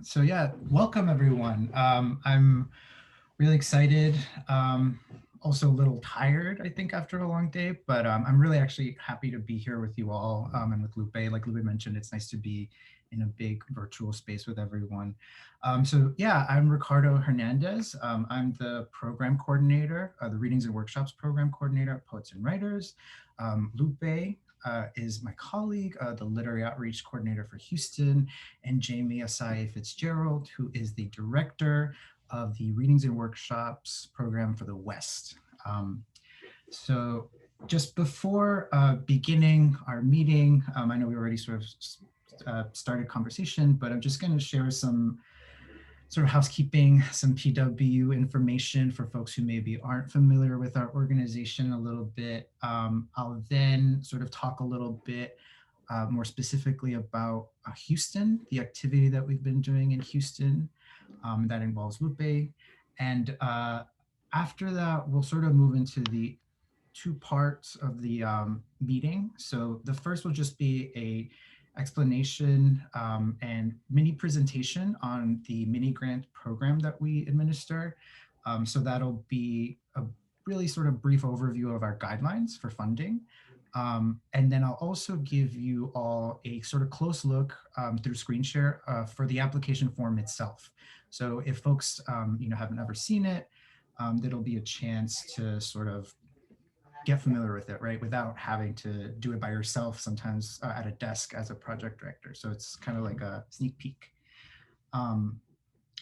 So yeah, welcome everyone. I'm really excited. Also a little tired, I think, after a long day, but I'm really actually happy to be here with you all and with Lupe. Like Lupe mentioned, it's nice to be in a big virtual space with everyone. So yeah, I'm Ricardo Hernandez. I'm the program coordinator, the Readings and Workshops program coordinator at Poets and Writers. Lupe is my colleague, the literary outreach coordinator for Houston, and Jamie Asai Fitzgerald, who is the director of the Readings and Workshops program for the West. Um, so just before beginning our meeting, I know we already sort of started conversation, but I'm just going to share some sort of housekeeping, some PW information for folks who maybe aren't familiar with our organization a little bit. I'll then sort of talk a little bit more specifically about Houston, the activity that we've been doing in Houston that involves Lupe. And after that, we'll sort of move into the two parts of the meeting. So the first will just be a explanation and mini presentation on the mini grant program that we administer. So that'll be a really sort of brief overview of our guidelines for funding. And then I'll also give you all a sort of close look through screen share for the application form itself. So if folks haven't ever seen it, there'll be a chance to sort of get familiar with it, right? Without having to do it by yourself, sometimes at a desk as a project director. So it's kind of like a sneak peek. Um,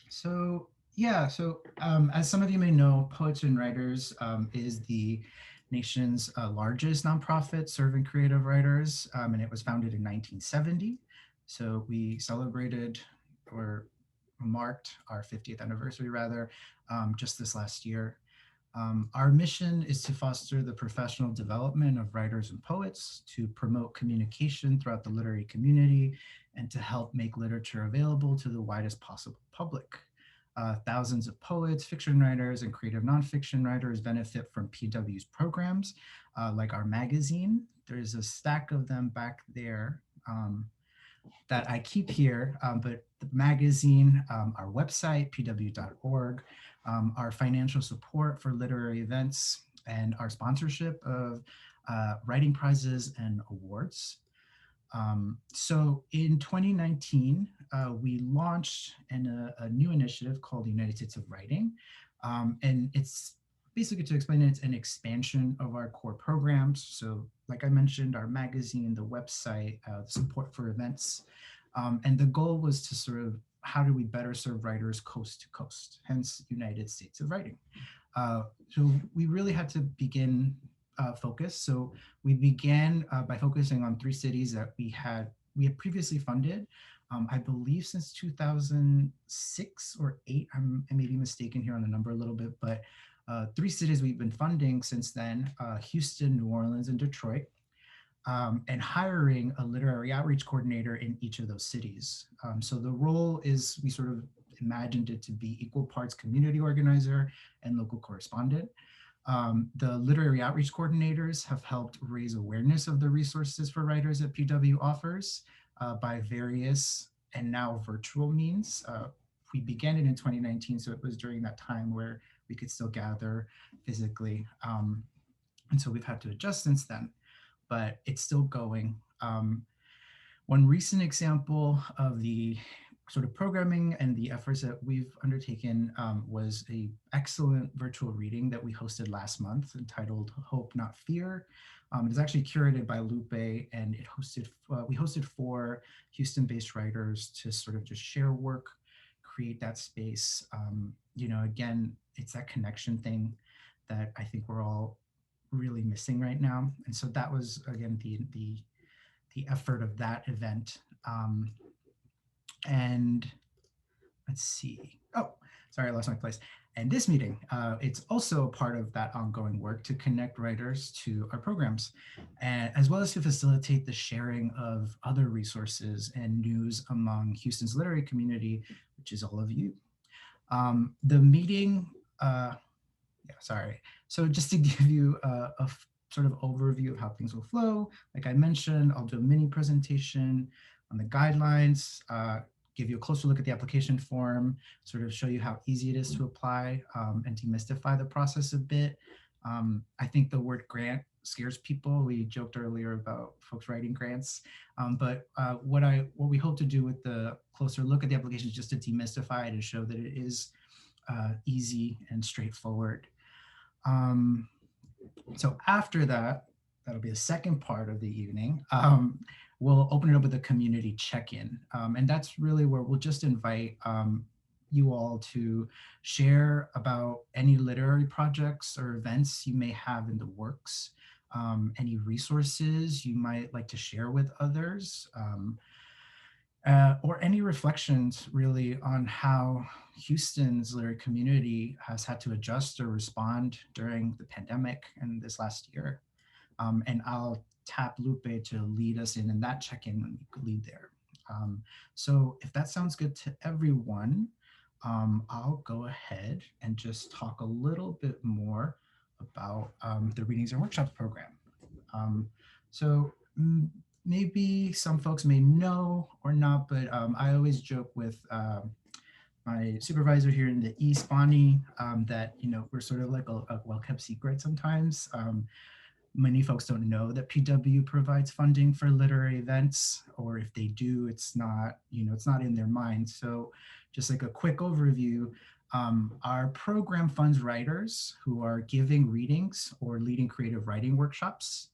so as some of you may know, Poets and Writers is the nation's largest nonprofit serving creative writers, and it was founded in 1970. So we celebrated or marked our 50th anniversary, rather, just this last year. Our mission is to foster the professional development of writers and poets, to promote communication throughout the literary community, and to help make literature available to the widest possible public. Thousands of poets, fiction writers, and creative nonfiction writers benefit from PW's programs, like our magazine. There's a stack of them back there that I keep here, but the magazine, our website, pw.org, our financial support for literary events, and our sponsorship of writing prizes and awards. So in 2019, we launched a new initiative called the United States of Writing. And it's basically, to explain it, it's an expansion of our core programs. So like I mentioned, our magazine, the website, the support for events. And the goal was to sort of, how do we better serve writers coast to coast, hence United States of Writing. So we really had to begin focus. So we began by focusing on three cities that we had previously funded. I believe since 2006 or eight. I may be mistaken here on the number a little bit, but three cities we've been funding since then: Houston, New Orleans, and Detroit. And hiring a literary outreach coordinator in each of those cities. So the role is, we sort of imagined it to be equal parts community organizer and local correspondent. The literary outreach coordinators have helped raise awareness of the resources for writers that PW offers by various and now virtual means. We began it in 2019, so it was during that time where we could still gather physically. And so we've had to adjust since then, but it's still going. One recent example of the sort of programming and the efforts that we've undertaken was a excellent virtual reading that we hosted last month entitled Hope Not Fear. It is actually curated by Lupe, and we hosted four Houston-based writers to sort of just share work, create that space. Again, it's that connection thing that I think we're all really missing right now. And so that was, again, the effort of that event. And let's see. Oh, sorry, I lost my place. And this meeting, it's also part of that ongoing work to connect writers to our programs, and as well as to facilitate the sharing of other resources and news among Houston's literary community, which is all of you. The meeting, yeah, sorry. So just to give you a sort of overview of how things will flow, like I mentioned, I'll do a mini presentation on the guidelines, give you a closer look at the application form, sort of show you how easy it is to apply, and demystify the process a bit. I think the word grant scares people. We joked earlier about folks writing grants, but what we hope to do with the closer look at the application is just to demystify it and show that it is easy and straightforward. Um, so after that, that'll be the second part of the evening. We'll open it up with a community check-in, and that's really where we'll just invite you all to share about any literary projects or events you may have in the works, any resources you might like to share with others, or any reflections really on how Houston's literary community has had to adjust or respond during the pandemic and this last year. And I'll tap Lupe to lead us in that check-in when we could lead there. So if that sounds good to everyone, I'll go ahead and just talk a little bit more about the Readings and Workshops program. Um, so maybe some folks may know or not, but I always joke with my supervisor here in the East, Bonnie, that, you know, we're sort of like a well-kept secret sometimes. Many folks don't know that PW provides funding for literary events, or if they do, it's not, you know, it's not in their mind. So just like a quick overview, our program funds writers who are giving readings or leading creative writing workshops.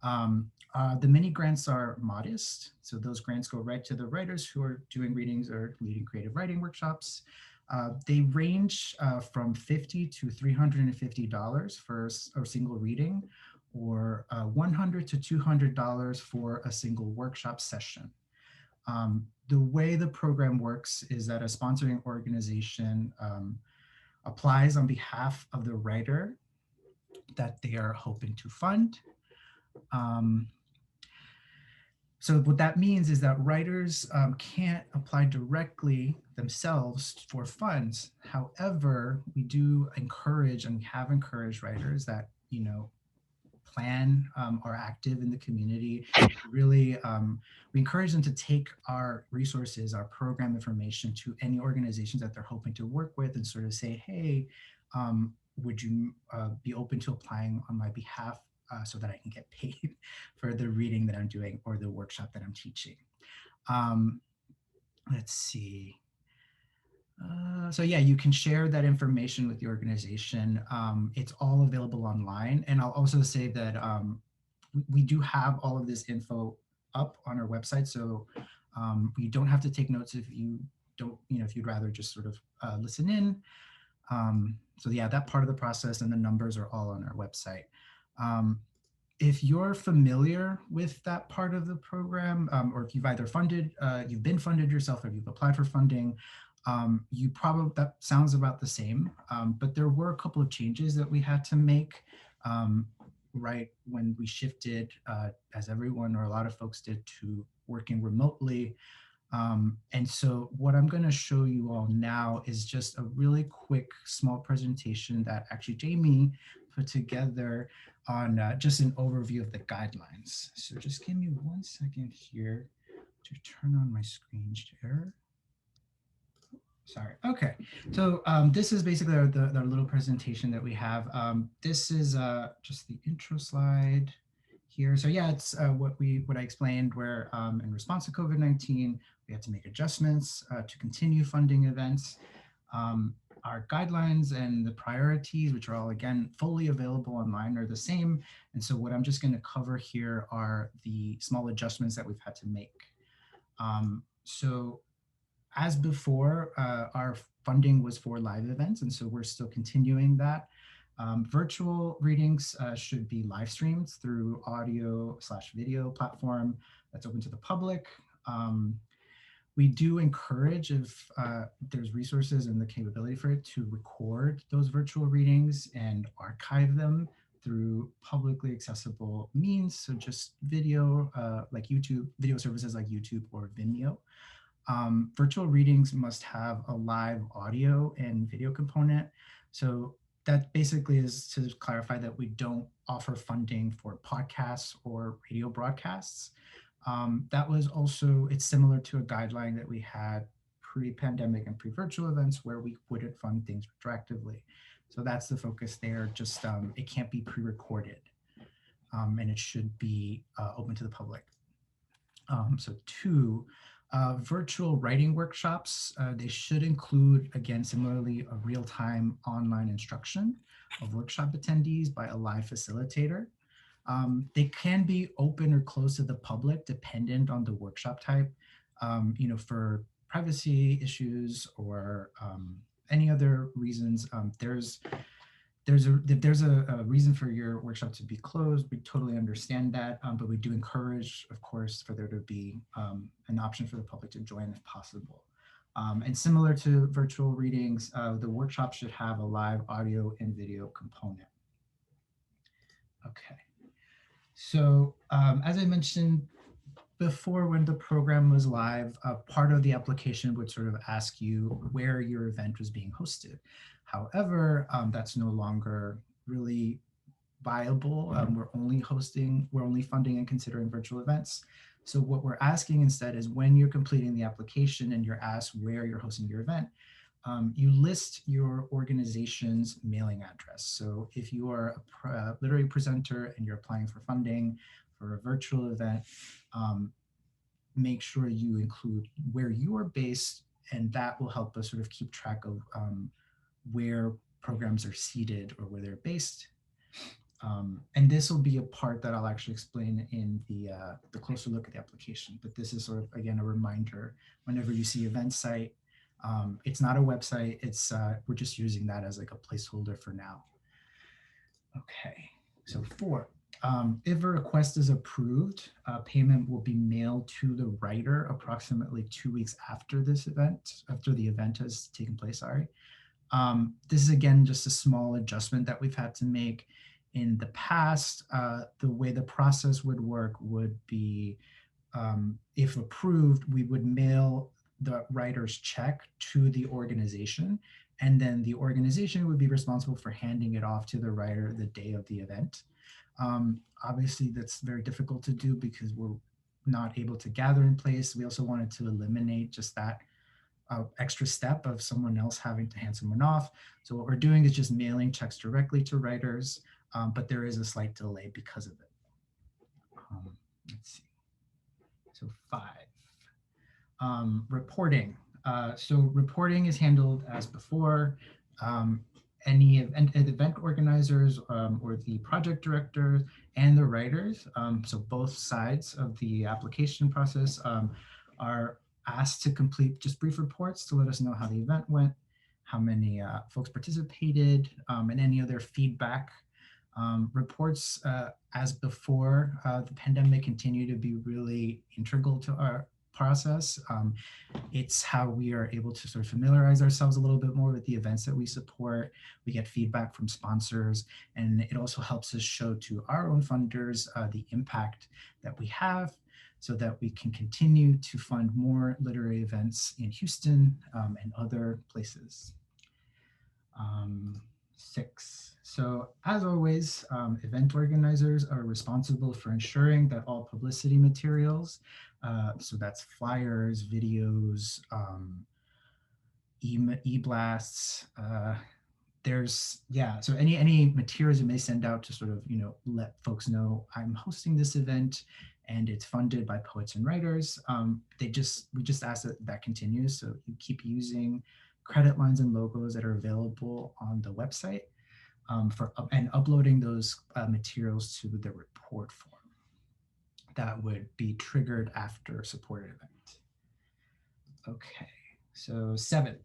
The mini grants are modest, so those grants go right to the writers who are doing readings or leading creative writing workshops. They range from $50 to $350 for a single reading, or $100 to $200 for a single workshop session. The way the program works is that a sponsoring organization applies on behalf of the writer that they are hoping to fund. So what that means is that writers can't apply directly themselves for funds. However, we do encourage, and we have encouraged writers that, you know, plan are active in the community. Really, we encourage them to take our resources, our program information to any organizations that they're hoping to work with and sort of say, hey, would you be open to applying on my behalf so that I can get paid for the reading that I'm doing or the workshop that I'm teaching. Let's see. So yeah, you can share that information with the organization. It's all available online. And I'll also say that we do have all of this info up on our website. So you don't have to take notes if you don't, you know, if you'd rather just sort of listen in. So yeah, that part of the process and the numbers are all on our website. If you're familiar with that part of the program, or if you've either funded, you've been funded yourself, or you've applied for funding, you probably, that sounds about the same, but there were a couple of changes that we had to make right when we shifted, as everyone or a lot of folks did, to working remotely. And so what I'm going to show you all now is just a really quick small presentation that actually Jamie put together on just an overview of the guidelines. So just give me 1 second here to turn on my screen share. Sorry. Okay. So this is basically our little presentation that we have. This is just the intro slide here. So yeah, it's what I explained, where in response to COVID-19, we had to make adjustments to continue funding events. Our guidelines and the priorities, which are all, again, fully available online, are the same. And so what I'm just going to cover here are the small adjustments that we've had to make. So as before, our funding was for live events, and so we're still continuing that. Virtual readings should be live streamed through audio/video platform that's open to the public. We do encourage, if there's resources and the capability for it, to record those virtual readings and archive them through publicly accessible means. So just video, like YouTube, video services like YouTube or Vimeo. Virtual readings must have a live audio and video component. So that basically is to clarify that we don't offer funding for podcasts or radio broadcasts. That was also, it's similar to a guideline that we had pre-pandemic and pre-virtual events where we wouldn't fund things retroactively. So that's the focus there. Just it can't be pre-recorded, and it should be open to the public. So two, virtual writing workshops. They should include, again, similarly, a real-time online instruction of workshop attendees by a live facilitator. They can be open or closed to the public dependent on the workshop type, for privacy issues or any other reasons. If there's a reason for your workshop to be closed, we totally understand that, but we do encourage, of course, for there to be an option for the public to join if possible. And similar to virtual readings, the workshop should have a live audio and video component. Okay. So as I mentioned before, when the program was live, part of the application would sort of ask you where your event was being hosted. However, that's no longer really viable. We're only funding and considering virtual events. So what we're asking instead is when you're completing the application and you're asked where you're hosting your event, you list your organization's mailing address. So if you are a literary presenter and you're applying for funding for a virtual event, make sure you include where you are based, and that will help us sort of keep track of where programs are seated or where they're based. And this will be a part that I'll actually explain in the closer look at the application. But this is sort of, again, a reminder whenever you see event site. It's not a website. It's we're just using that as like a placeholder for now. Okay, so 4. If a request is approved, payment will be mailed to the writer approximately 2 weeks after the event has taken place. Sorry. This is, again, just a small adjustment that we've had to make. In the past, the way the process would work would be, if approved, we would mail the writer's check to the organization, and then the organization would be responsible for handing it off to the writer the day of the event. Obviously, that's very difficult to do because we're not able to gather in place. We also wanted to eliminate just that extra step of someone else having to hand someone off. So what we're doing is just mailing checks directly to writers, but there is a slight delay because of it. Let's see. So 5. Reporting. So reporting is handled as before. Any event organizers or the project directors and the writers, so both sides of the application process, are asked to complete just brief reports to let us know how the event went, how many folks participated, and any other feedback. Reports, as before the pandemic, continue to be really integral to our process. It's how we are able to sort of familiarize ourselves a little bit more with the events that we support. We get feedback from sponsors, and it also helps us show to our own funders the impact that we have, so that we can continue to fund more literary events in Houston and other places. 6. So as always, event organizers are responsible for ensuring that all publicity materials, so that's flyers, videos, e-blasts, so any materials you may send out to sort of, let folks know I'm hosting this event and it's funded by poets and writers. We just ask that continues. So you keep using credit lines and logos that are available on the website and uploading those materials to the report form that would be triggered after supported event. Okay, so 7.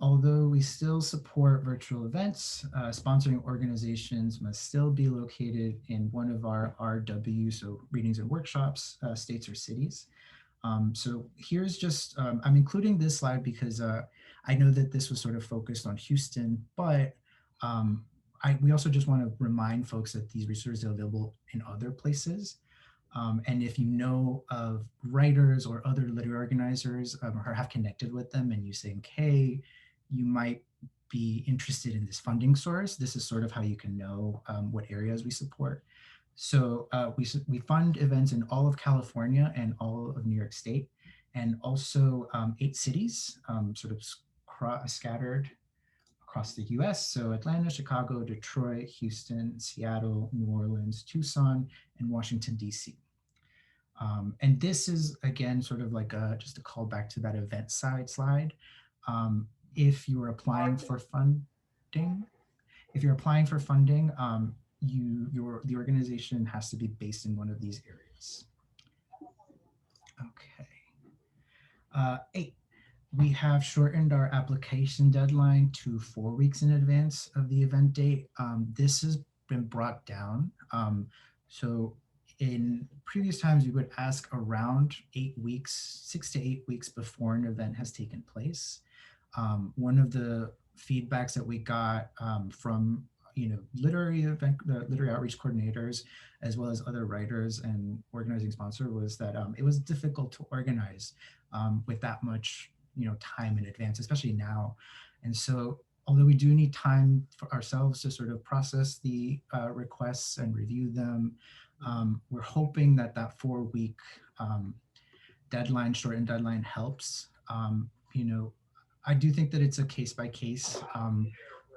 Although we still support virtual events, sponsoring organizations must still be located in one of our RW, so readings and workshops, states or cities. So here's just, I'm including this slide because I know that this was sort of focused on Houston, but we also just want to remind folks that these resources are available in other places. And if you know of writers or other literary organizers or have connected with them and you think, hey, you might be interested in this funding source, this is sort of how you can know what areas we support. So we fund events in all of California and all of New York State. and also 8 cities sort of scattered across the US. So Atlanta, Chicago, Detroit, Houston, Seattle, New Orleans, Tucson, and Washington, D.C. And this is, again, sort of like just a callback to that event side slide. If you are applying for funding, if you're applying for funding, the organization has to be based in one of these areas. Okay. 8, we have shortened our application deadline to 4 weeks in advance of the event date. This has been brought down. So in previous times, we would ask around 8 weeks, 6 to 8 weeks before an event has taken place. One of the feedbacks that we got from the literary outreach coordinators, as well as other writers and organizing sponsor, was that it was difficult to organize with that much time in advance, especially now. And so although we do need time for ourselves to sort of process the requests and review them, we're hoping that that 4-week shortened deadline helps. I do think that it's a case by case.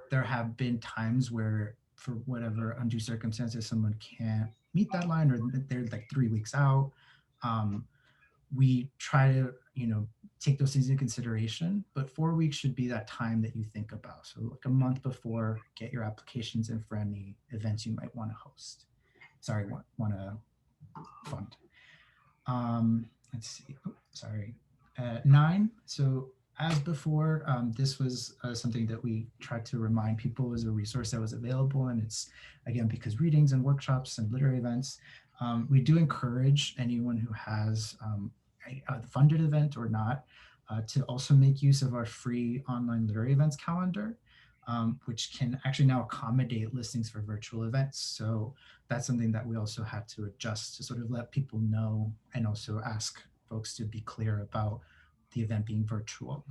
There have been times where, for whatever undue circumstances, someone can't meet that line, or they're like 3 weeks out. We try to, take those things into consideration, but 4 weeks should be that time that you think about. So like a month before, get your applications in for any events you might want to host. Sorry, want to fund. Let's see. Oh, sorry. 9. So as before, this was something that we tried to remind people was a resource that was available. And it's, again, because readings and workshops and literary events, we do encourage anyone who has a funded event or not to also make use of our free online literary events calendar, which can actually now accommodate listings for virtual events. So that's something that we also had to adjust to sort of let people know, and also ask folks to be clear about the event being virtual.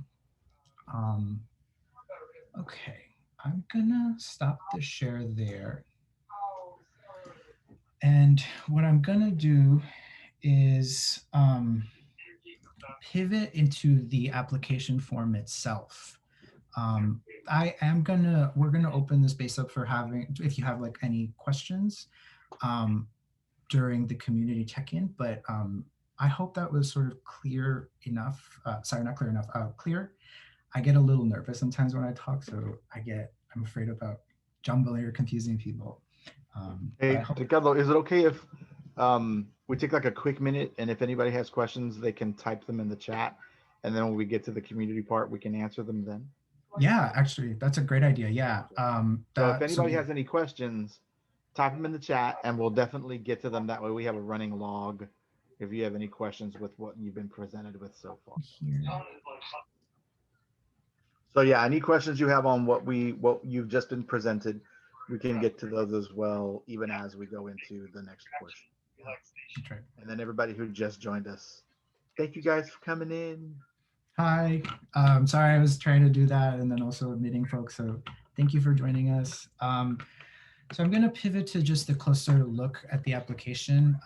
Okay, I'm gonna stop the share there. And what I'm gonna do is pivot into the application form itself. We're gonna open the space up for if you have like any questions during the community check-in, but I hope that was sort of clear enough. Sorry, not clear enough, clear. I get a little nervous sometimes when I talk, so I'm afraid about jumbling or confusing people. Hey, Ricardo, is it okay if we take like a quick minute, and if anybody has questions, they can type them in the chat, and then when we get to the community part, we can answer them then? Yeah, actually, that's a great idea. Yeah. So if anybody has any questions, type them in the chat, and we'll definitely get to them. That way we have a running log if you have any questions with what you've been presented with so far. Here. So yeah, any questions you have on what you've just been presented, we can get to those as well, even as we go into the next portion. Okay. And then everybody who just joined us, thank you guys for coming in. Hi. Sorry, I was trying to do that and then also admitting folks. So thank you for joining us. So I'm going to pivot to just a closer look at the application.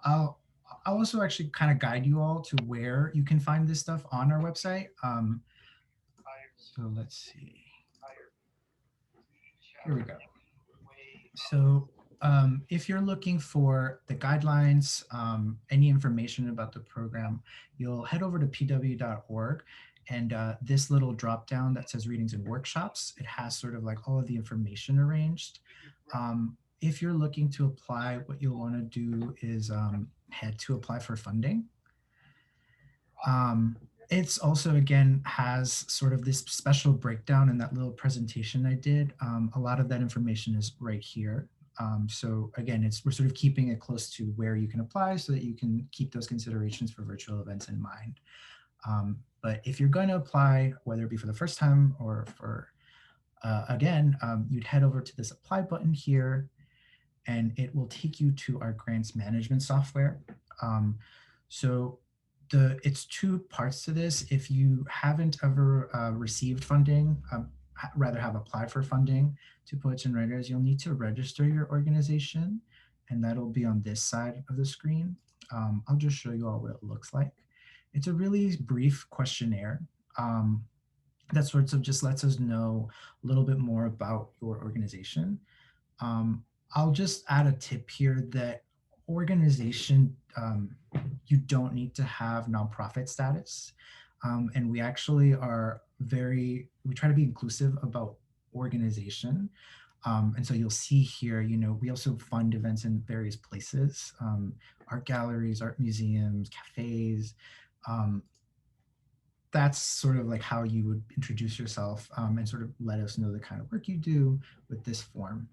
I'll also actually kind of guide you all to where you can find this stuff on our website. So let's see. Here we go. So if you're looking for the guidelines, any information about the program, you'll head over to pw.org, and this little drop down that says readings and workshops, it has sort of like all of the information arranged. If you're looking to apply, what you'll want to do is head to apply for funding. It's also, again, has sort of this special breakdown in that little presentation I did. A lot of that information is right here. So again, we're sort of keeping it close to where you can apply so that you can keep those considerations for virtual events in mind. But if you're going to apply, whether it be for the first time or for, again, you'd head over to this apply button here, and it will take you to our grants management software. So it's 2 parts to this. If you haven't ever received funding, rather have applied for funding to poets and writers, you'll need to register your organization, and that'll be on this side of the screen. I'll just show you all what it looks like. It's a really brief questionnaire that sorts of just lets us know a little bit more about your organization. Um, I'll just add a tip here that organization, you don't need to have nonprofit status. And we actually we try to be inclusive about organization. And so you'll see here, we also fund events in various places, art galleries, art museums, cafes. Um, that's sort of like how you would introduce yourself, and sort of let us know the kind of work you do with this form.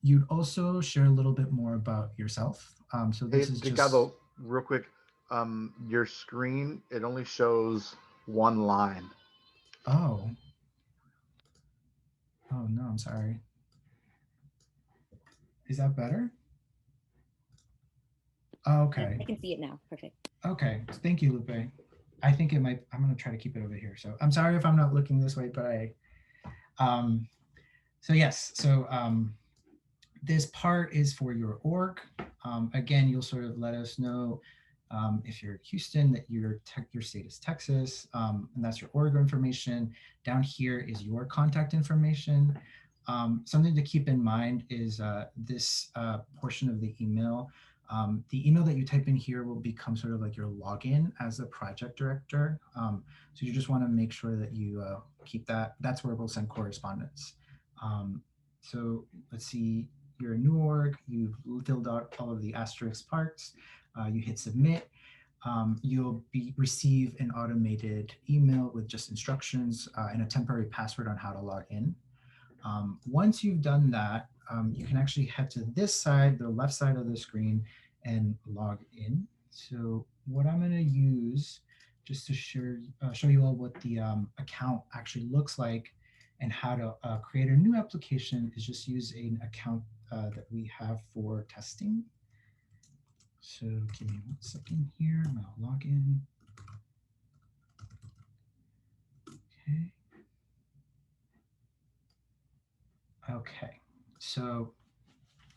You'd also share a little bit more about yourself. So Hey, this is just, Ricardo, real quick. Your screen, it only shows one line. oh, oh no, I'm sorry. Is that better? Oh, Yeah, okay. I can see it now. Perfect. Okay. Thank you, Lupe. I think it might, I'm going to try to keep it over here. So I'm sorry if I'm not looking this way, but um, so yes. So this part is for your org. Again, you'll sort of let us know if you're Houston, that your state is Texas, and that's your org information. Down here is your contact information. Something to keep in mind is this portion of the email that you type in here will become sort of like your login as a project director. So you just want to make sure that you keep that. That's where we'll send correspondence. So let's see, you're a new org, you've filled out all of the asterisk parts, you hit submit. You'll receive an automated email with just instructions and a temporary password on how to log in. Once you've done that, you can actually head to this side, the left side of the screen, and log in. So what I'm going to use just to show you all what the account actually looks like and how to create a new application is just use an account that we have for testing. So give me 1 second here, and I'll log in. Okay. Okay. So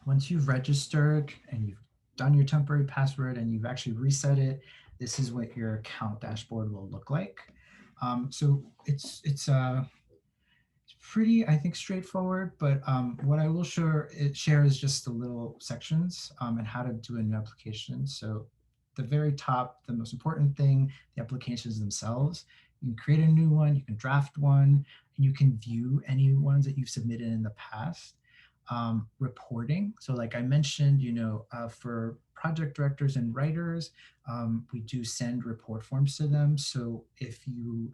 once you've registered and you've done your temporary password and you've actually reset it, this is what your account dashboard will look like. So it's pretty, I think, straightforward. But what I will share is just the little sections and how to do a new application. So the very top, the most important thing, the applications themselves. You can create a new one, you can draft one, and you can view any ones that you've submitted in the past. Reporting. So like I mentioned, for project directors and writers, we do send report forms to them. So if you,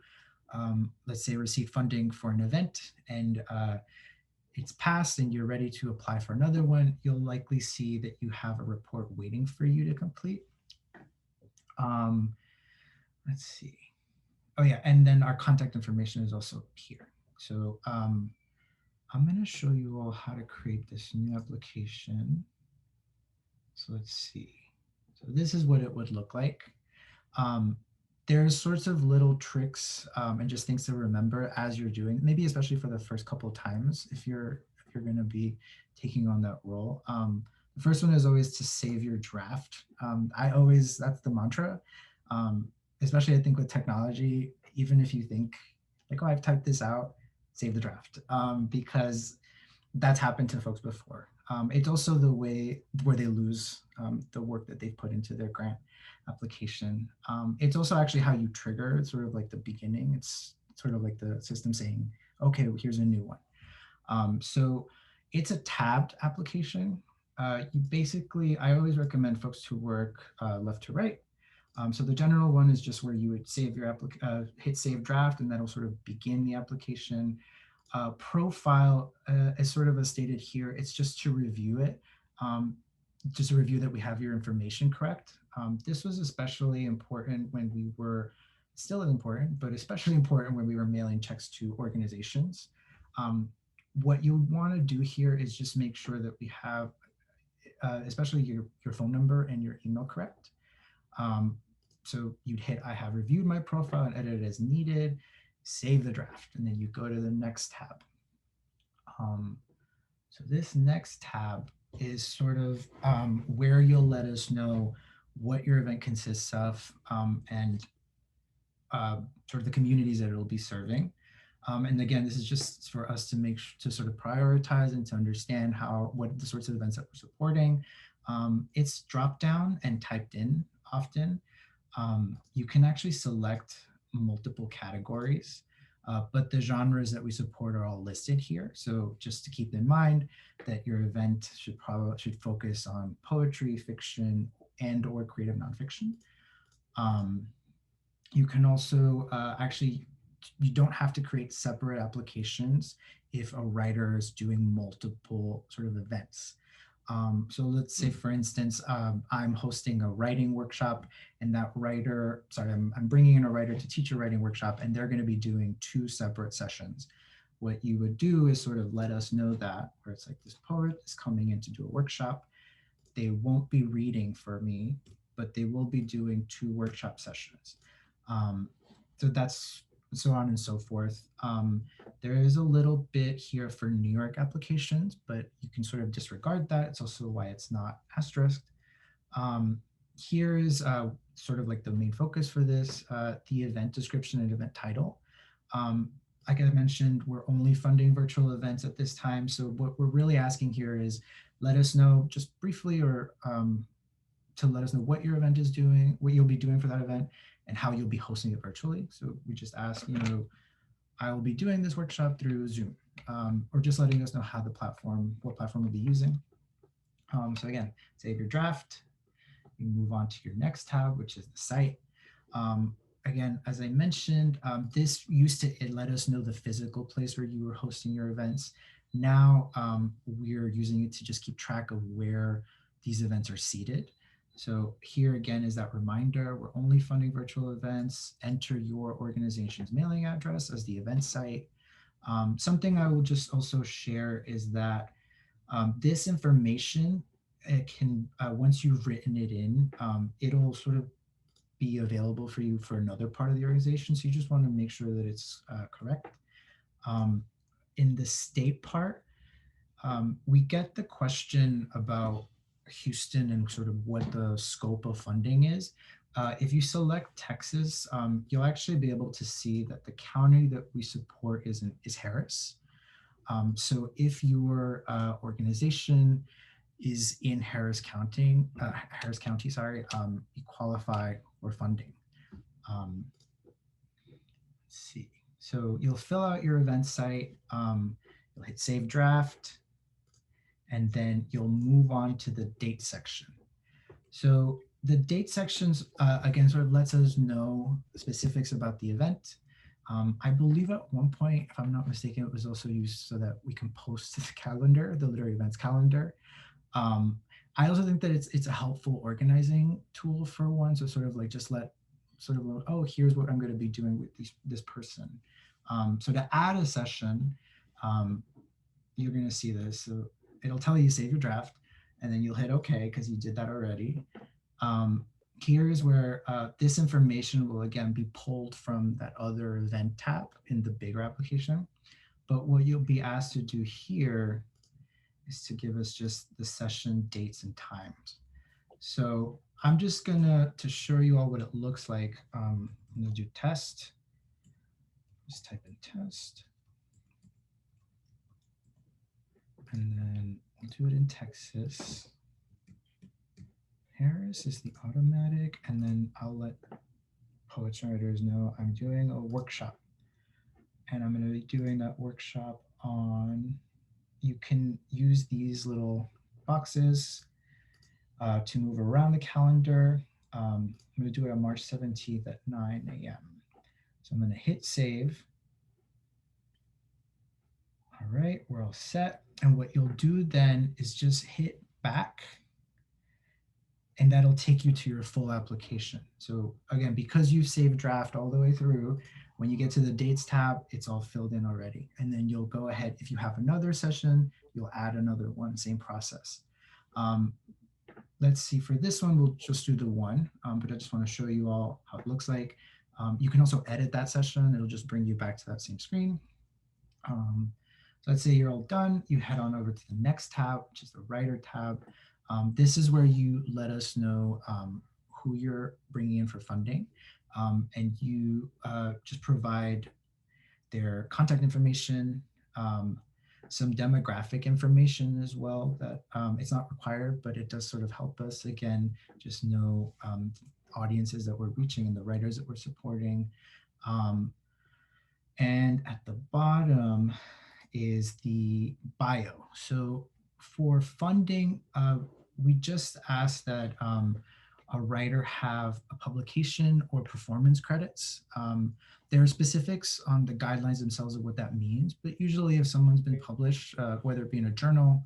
let's say, receive funding for an event and it's passed and you're ready to apply for another one, you'll likely see that you have a report waiting for you to complete. Let's see. Oh yeah, and then our contact information is also here. So I'm going to show you all how to create this new application. So let's see. So this is what it would look like. Um, there's sorts of little tricks and just things to remember as you're doing, maybe especially for the first couple of times if you're going to be taking on that role. The first one is always to save your draft. That's the mantra. Especially I think with technology, even if you think like, oh, I've typed this out, save the draft, because that's happened to folks before. It's also the way where they lose the work that they've put into their grant application. It's also actually how you trigger. It's sort of like the beginning. It's sort of like the system saying, okay, here's a new one. So it's a tabbed application. I always recommend folks to work left to right. So the general one is just where you would save your hit save draft, and that'll sort of begin the application. Profile, as sort of as stated here, it's just to review it, just to review that we have your information correct. This was especially important when we were, still important, but especially important when we were mailing checks to organizations. What you want to do here is just make sure that we have, especially your phone number and your email correct. So you'd hit, I have reviewed my profile and edited as needed, save the draft, and then you go to the next tab. So this next tab is sort of where you'll let us know what your event consists of, and sort of the communities that it'll be serving. And again, this is just for us to to sort of prioritize and to understand what the sorts of events that we're supporting. It's dropped down and typed in often. You can actually select multiple categories, but the genres that we support are all listed here. So just to keep in mind that your event should focus on poetry, fiction, and or creative nonfiction. Um, you can also actually, you don't have to create separate applications if a writer is doing multiple sort of events. So let's say, for instance, I'm hosting a writing workshop, and that writer, sorry, I'm bringing in a writer to teach a writing workshop, and they're going to be doing two separate sessions. What you would do is sort of let us know that, where it's like this poet is coming in to do a workshop. They won't be reading for me, but they will be doing two workshop sessions. Um, so that's so on and so forth. There is a little bit here for New York applications, but you can sort of disregard that. It's also why it's not asterisked. Here is sort of like the main focus for this, the event description and event title. Like I mentioned, we're only funding virtual events at this time. So what we're really asking here is let us know just briefly, or to let us know what your event is doing, what you'll be doing for that event, and how you'll be hosting it virtually. So we just ask, I will be doing this workshop through Zoom, or just letting us know what platform we'll be using. So again, save your draft. You move on to your next tab, which is the site. Again, as I mentioned, this used to let us know the physical place where you were hosting your events. Now we're using it to just keep track of where these events are seated. So here again is that reminder, we're only funding virtual events. Enter your organization's mailing address as the event site. Something I will just also share is that this information, it can, once you've written it in, it'll sort of be available for you for another part of the organization. So you just want to make sure that it's correct. In the state part, we get the question about Houston and sort of what the scope of funding is. If you select Texas, you'll actually be able to see that the county that we support is Harris. So if your organization is in Harris County, sorry, you qualify for funding. Let's see. So you'll fill out your event site, you'll hit save draft, and then you'll move on to the date section. So the date sections, again, sort of lets us know specifics about the event. I believe at one point, if I'm not mistaken, it was also used so that we can post the calendar, the literary events calendar. I also think that it's a helpful organizing tool for one. So sort of like just let sort of, oh, here's what I'm going to be doing with this person. So to add a session, you're going to see this. So it'll tell you save your draft, and then you'll hit OK because you did that already. Here's where this information will again be pulled from that other event tab in the bigger application. But what you'll be asked to do here is to give us just the session dates and times. So I'm just gonna, to show you all what it looks like, I'm gonna do test. Just type in test. And then we'll do it in Texas. Harris is the automatic, and then I'll let poets and writers know I'm doing a workshop. And I'm gonna be doing that workshop on, you can use these little boxes to move around the calendar. I'm going to do it on March 17th at 9 a.m. So I'm going to hit save. All right, we're all set. And what you'll do then is just hit back, and that'll take you to your full application. So again, because you've saved draft all the way through, when you get to the dates tab, it's all filled in already. And then you'll go ahead, if you have another session, you'll add another one, same process. Let's see, for this one, we'll just do the one, but I just want to show you all how it looks like. You can also edit that session. It'll just bring you back to that same screen. So let's say you're all done. You head on over to the next tab, which is the writer tab. This is where you let us know who you're bringing in for funding, and you just provide their contact information, some demographic information as well that it's not required, but it does sort of help us, again, just know audiences that we're reaching and the writers that we're supporting. And at the bottom is the bio. So for funding, we just ask that a writer have a publication or performance credits. There are specifics on the guidelines themselves of what that means, but usually if someone's been published, whether it be in a journal,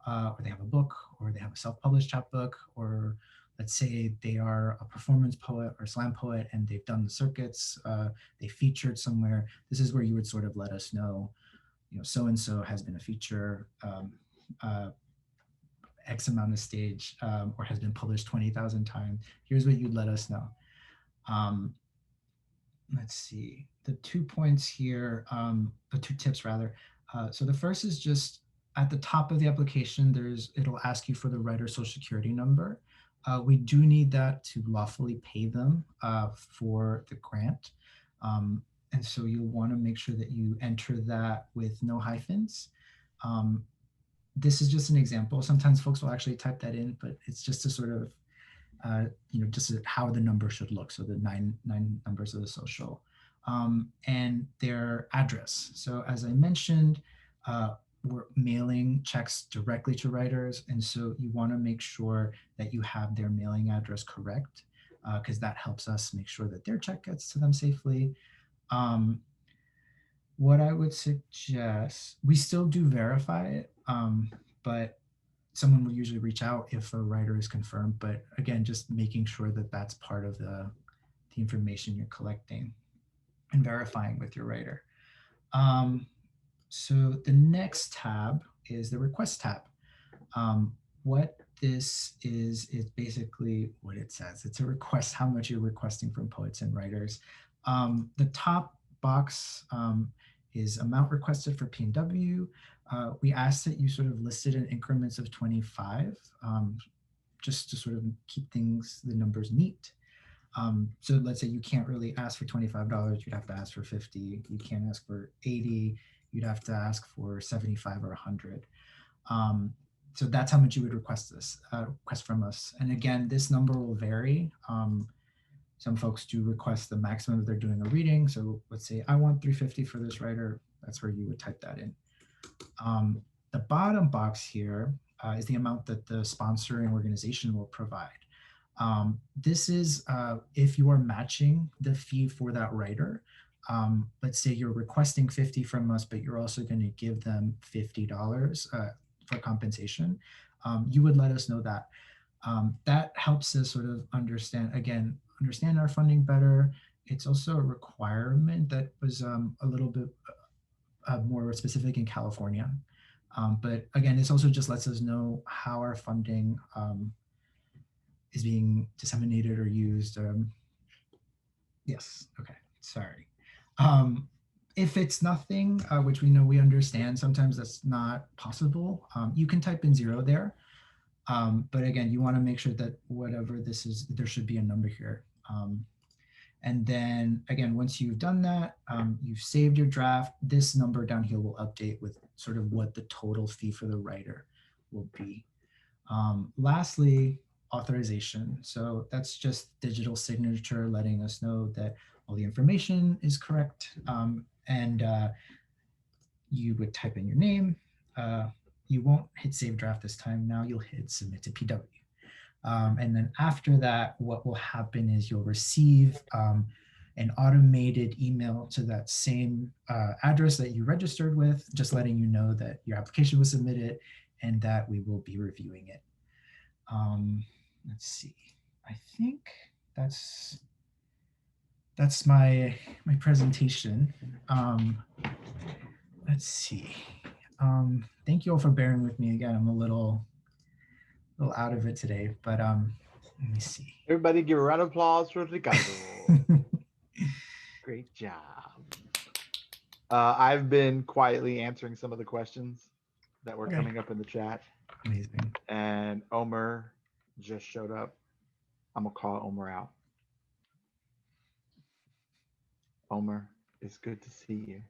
or they have a book, or they have a self-published chapbook, or let's say they are a performance poet or slam poet and they've done the circuits, they featured somewhere, this is where you would sort of let us know, so-and-so has been a feature, X amount of stage, or has been published 20,000 times. Here's what you'd let us know. Let's see, the 2 points here, the 2 tips rather. So the first is just at the top of the application, it'll ask you for the writer's social security number. We do need that to lawfully pay them for the grant. And so you'll want to make sure that you enter that with no hyphens. This is just an example. Sometimes folks will actually type that in, but it's just to sort of, just how the number should look. So the nine numbers of the social, and their address. So as I mentioned, we're mailing checks directly to writers. And so you want to make sure that you have their mailing address correct, because that helps us make sure that their check gets to them safely. What I would suggest, we still do verify it, but someone will usually reach out if a writer is confirmed. But again, just making sure that that's part of the information you're collecting and verifying with your writer. So the next tab is the request tab. What this is basically what it says. It's a request, how much you're requesting from poets and writers. The top box is amount requested for P&W. We ask that you sort of list it in increments of 25, just to sort of keep the numbers neat. So let's say you can't really ask for $25, you'd have to ask for 50. You can't ask for 80, you'd have to ask for 75 or 100. So that's how much you would request from us. And again, this number will vary. Some folks do request the maximum if they're doing a reading. So let's say I want 350 for this writer. That's where you would type that in. The bottom box here is the amount that the sponsoring organization will provide. This is if you are matching the fee for that writer. Let's say you're requesting 50 from us, but you're also going to give them $50 for compensation. You would let us know that. That helps us sort of understand our funding better. It's also a requirement that was a little bit more specific in California. But again, this also just lets us know how our funding is being disseminated or used. Yes, okay, sorry. If it's nothing, which we understand, sometimes that's not possible, you can type in 0 there. But again, you want to make sure that whatever this is, there should be a number here. And then again, once you've done that, you've saved your draft, this number down here will update with sort of what the total fee for the writer will be. Lastly, authorization. So that's just digital signature letting us know that all the information is correct. And you would type in your name. You won't hit save draft this time. Now you'll hit submit to PW. And then after that, what will happen is you'll receive an automated email to that same address that you registered with, just letting you know that your application was submitted and that we will be reviewing it. Let's see. I think that's my presentation. Let's see. Thank you all for bearing with me again. I'm a little out of it today, but let me see. Everybody give a round of applause for Ricardo. Great job. I've been quietly answering some of the questions that were coming up in the chat. Amazing. And Omer just showed up. I'm gonna call Omer out. Omer, it's good to see you.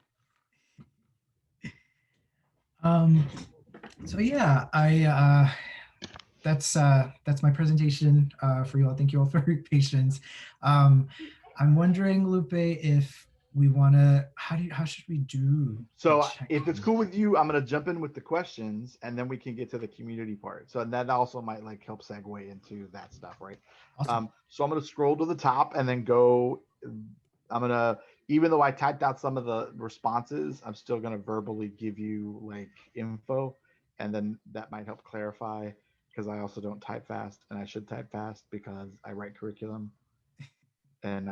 So yeah, that's my presentation for you all. Thank you all for your patience. I'm wondering, Lupe, if we want to, how should we do the So if it's check-in? cool with you, I'm gonna jump in with the questions, and then we can get to the community part. So that also might like help segue into that stuff, right? Awesome. So I'm gonna scroll to the top and then go. I'm gonna, even though I typed out some of the responses, I'm still gonna verbally give you like info, and then that might help clarify because I also don't type fast, and I should type fast because I write curriculum and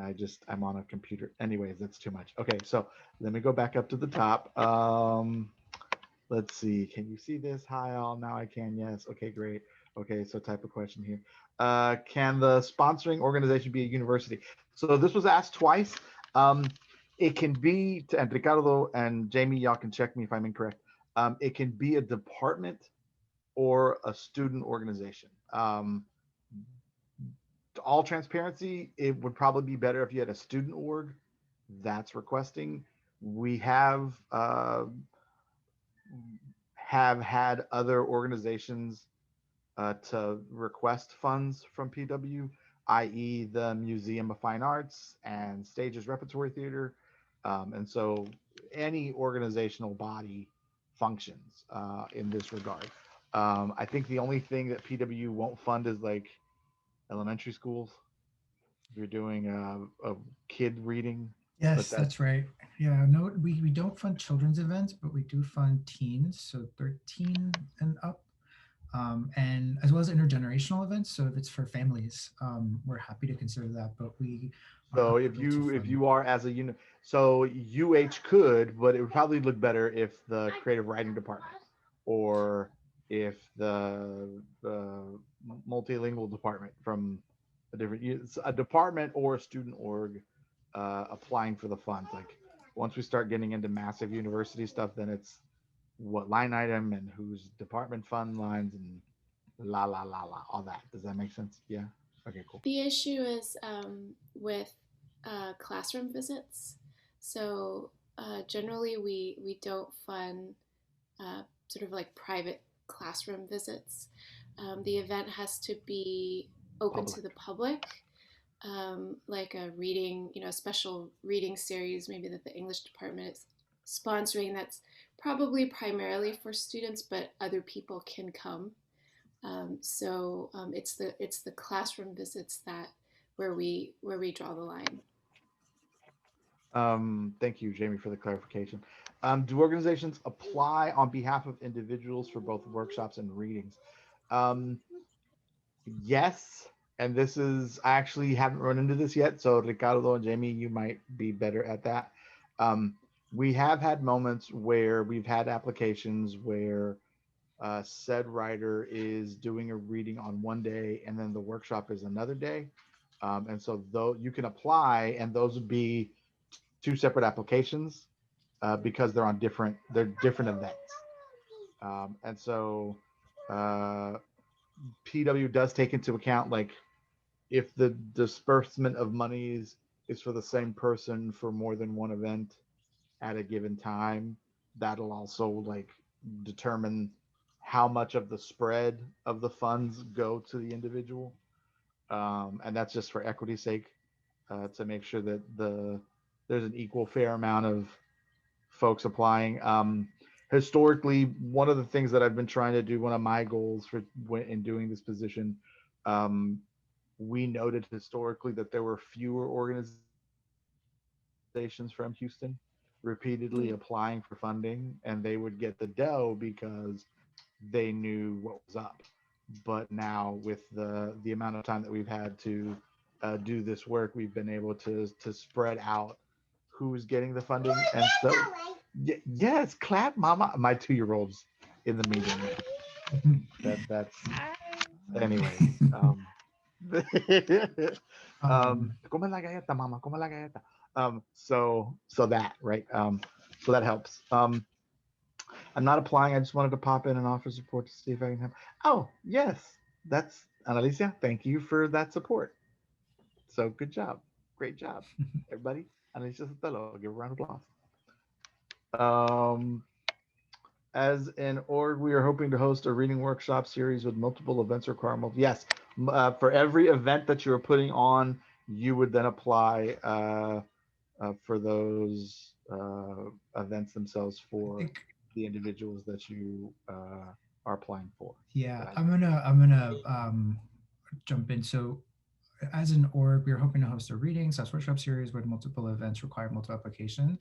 I'm on a computer. Anyways, that's too much. Okay, so let me go back up to the top. Let's see. Can you see this? Hi all. Now I can. Yes. Okay, great. Okay, so type a question here. Can the sponsoring organization be a university? So this was asked twice. It can be, and Ricardo and Jamie, y'all can check me if I'm incorrect. It can be a department or a student organization. To all transparency, it would probably be better if you had a student org that's requesting. We have had other organizations to request funds from PW, i.e., the Museum of Fine Arts and Stages Repertory Theater. And so any organizational body functions in this regard. I think the only thing that PW won't fund is like elementary schools. If you're doing a kid reading, but Yes, that that's right. Yeah, no, we don't fund children's events, but we do fund teens, so 13 and up, and as well as intergenerational events. So if it's for families, we're happy to consider that, but we are so unable to if fund. you are as a unit, so UH could, but it would probably look better if the creative writing department or if the multilingual department from a department or a student org applying for the funds. Like once we start getting into massive university stuff, then it's what line item and whose department fund lines and all that. Does that make sense? Yeah. Okay, cool. The issue is with classroom visits. So generally, we don't fund sort of like private classroom visits. The event has to be open to the public, like a reading, a special reading series, maybe that the English department is sponsoring. That's probably primarily for students, but other people can come. It's the classroom visits that where we draw the line. Thank you, Jamie, for the clarification. Do organizations apply on behalf of individuals for both workshops and readings? Um, yes, and this is, I actually haven't run into this yet, so Ricardo and Jamie, you might be better at that. We have had moments where we've had applications where said writer is doing a reading on one day and then the workshop is another day. And so though you can apply and those would be two separate applications because they're different events. And so PW does take into account like if the disbursement of monies is for the same person for more than one event at a given time, that'll also like determine how much of the spread of the funds go to the individual. And that's just for equity's sake, to make sure that there's an equal fair amount of folks applying. Historically, one of the things that I've been trying to do, one of my goals for in doing this position, we noted historically that there were fewer organizations from Houston repeatedly applying for funding, and they would get the dough because they knew what was up. But now, with the amount of time that we've had to do this work, we've been able to spread out who's getting the funding, and so yes, clap, mama. My 2-year-old's in the meeting. That's anyway. Come la galleta, mama. Come la galleta. So that right. So that helps. I'm not applying. I just wanted to pop in and offer support to see if I can have. Oh yes, that's Annalicia. Thank you for that support. So good job. Great job, everybody. Anisha Sotelo, give a round of applause. Um, as an org, we are hoping to host a reading workshop series with multiple events require multiple. Yes, for every event that you are putting on, you would then apply for those events themselves for Like, the individuals that you are applying for. yeah, But I, I'm gonna jump in. So as an org, we are hoping to host a reading/workshop series where multiple events require multiple applications.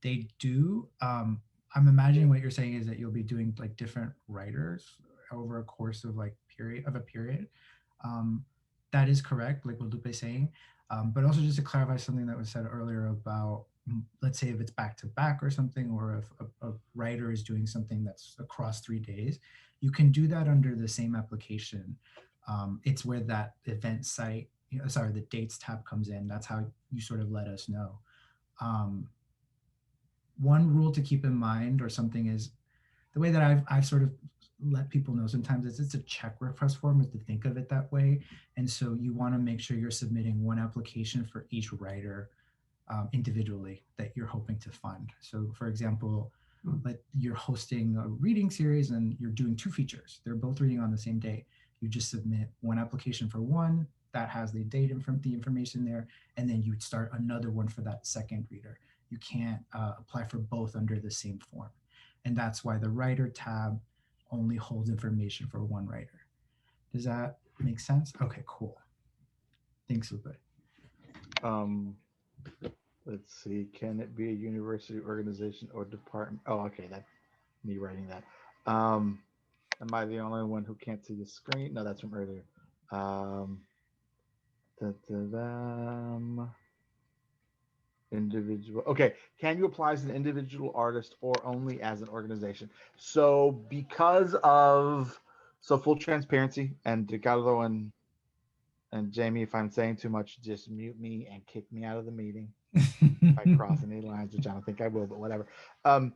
They do. I'm imagining what you're saying is that you'll be doing like different writers over a course of like a period. Um, that is correct, like what Lupe is saying. But also just to clarify something that was said earlier about, let's say if it's back to back or something, or if a writer is doing something that's across 3 days, you can do that under the same application. It's where that event site, sorry, the dates tab comes in. That's how you sort of let us know. Um, One rule to keep in mind, or something, is the way that I've sort of let people know sometimes is it's a check request form, is to think of it that way. And so you want to make sure you're submitting one application for each writer individually that you're hoping to fund. So for example, like you're hosting a reading series and you're doing 2 features. They're both reading on the same day. You just submit one application for one that has the date and from the information there, and then you'd start another one for that second reader. You can't apply for both under the same form. And that's why the writer tab only holds information for one writer. Does that make sense? Okay, cool. Thanks, Lupe. um, let's see. Can it be a university organization or department? Oh, okay. That's me writing that. Am I the only one who can't see the screen? No, that's from earlier. Um, individual. Okay. Can you apply as an individual artist or only as an organization? So, because of, so full transparency, and Ricardo and Jamie, if I'm saying too much, just mute me and kick me out of the meeting. If I cross any lines, which I don't think I will, but whatever. Um,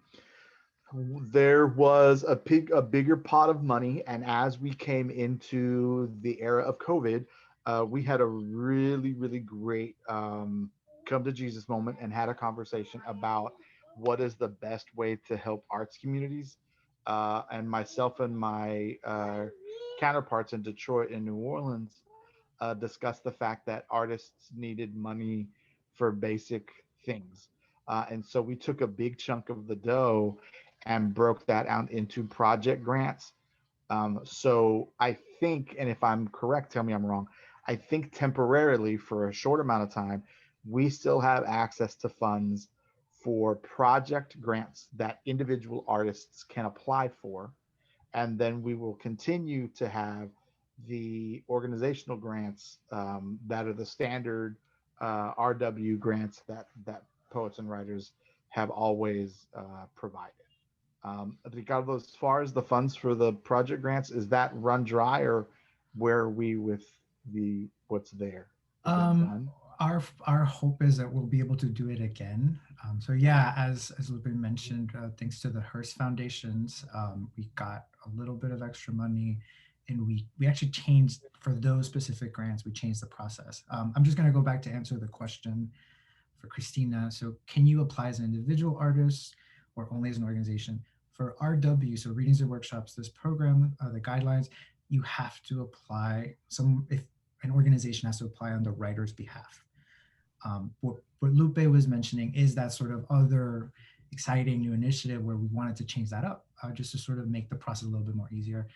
there was a bigger pot of money, and as we came into the era of COVID, we had a really great come to Jesus moment and had a conversation about what is the best way to help arts communities. And myself and my counterparts in Detroit and New Orleans discussed the fact that artists needed money for basic things. And so we took a big chunk of the dough and broke that out into project grants. So I think, and if I'm correct, tell me I'm wrong, I think temporarily for a short amount of time, we still have access to funds for project grants that individual artists can apply for. And then we will continue to have the organizational grants that are the standard RW grants that poets and writers have always provided. Ricardo, as far as the funds for the project grants, is that run dry, or where are we with the what's there? Is it Um, done? our hope is that we'll be able to do it again. So yeah, as Lupe mentioned, thanks to the Hearst Foundations, we got a little bit of extra money, and we actually changed for those specific grants. We changed the process. I'm just going to go back to answer the question for Christina. So can you apply as an individual artist or only as an organization? For RW, so readings and workshops, this program, the guidelines, you have to apply some, if an organization has to apply on the writer's behalf. What Lupe was mentioning is that sort of other exciting new initiative where we wanted to change that up, just to sort of make the process a little bit more easier.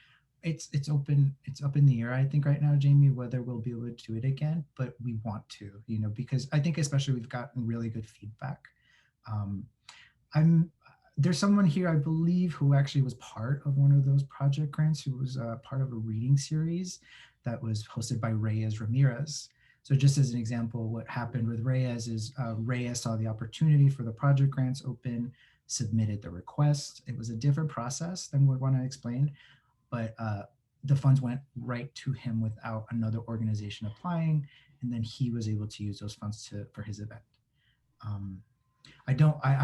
It's up in the air, I think, right now, Jamie, whether we'll be able to do it again, but we want to, because I think especially we've gotten really good feedback. um, I'm There's someone here, I believe, who actually was part of one of those project grants, who was part of a reading series that was hosted by Reyes Ramirez. So just as an example, what happened with Reyes is Reyes saw the opportunity for the project grants open, submitted the request. It was a different process than what one I explained, but the funds went right to him without another organization applying, and then he was able to use those funds for his event. Um, I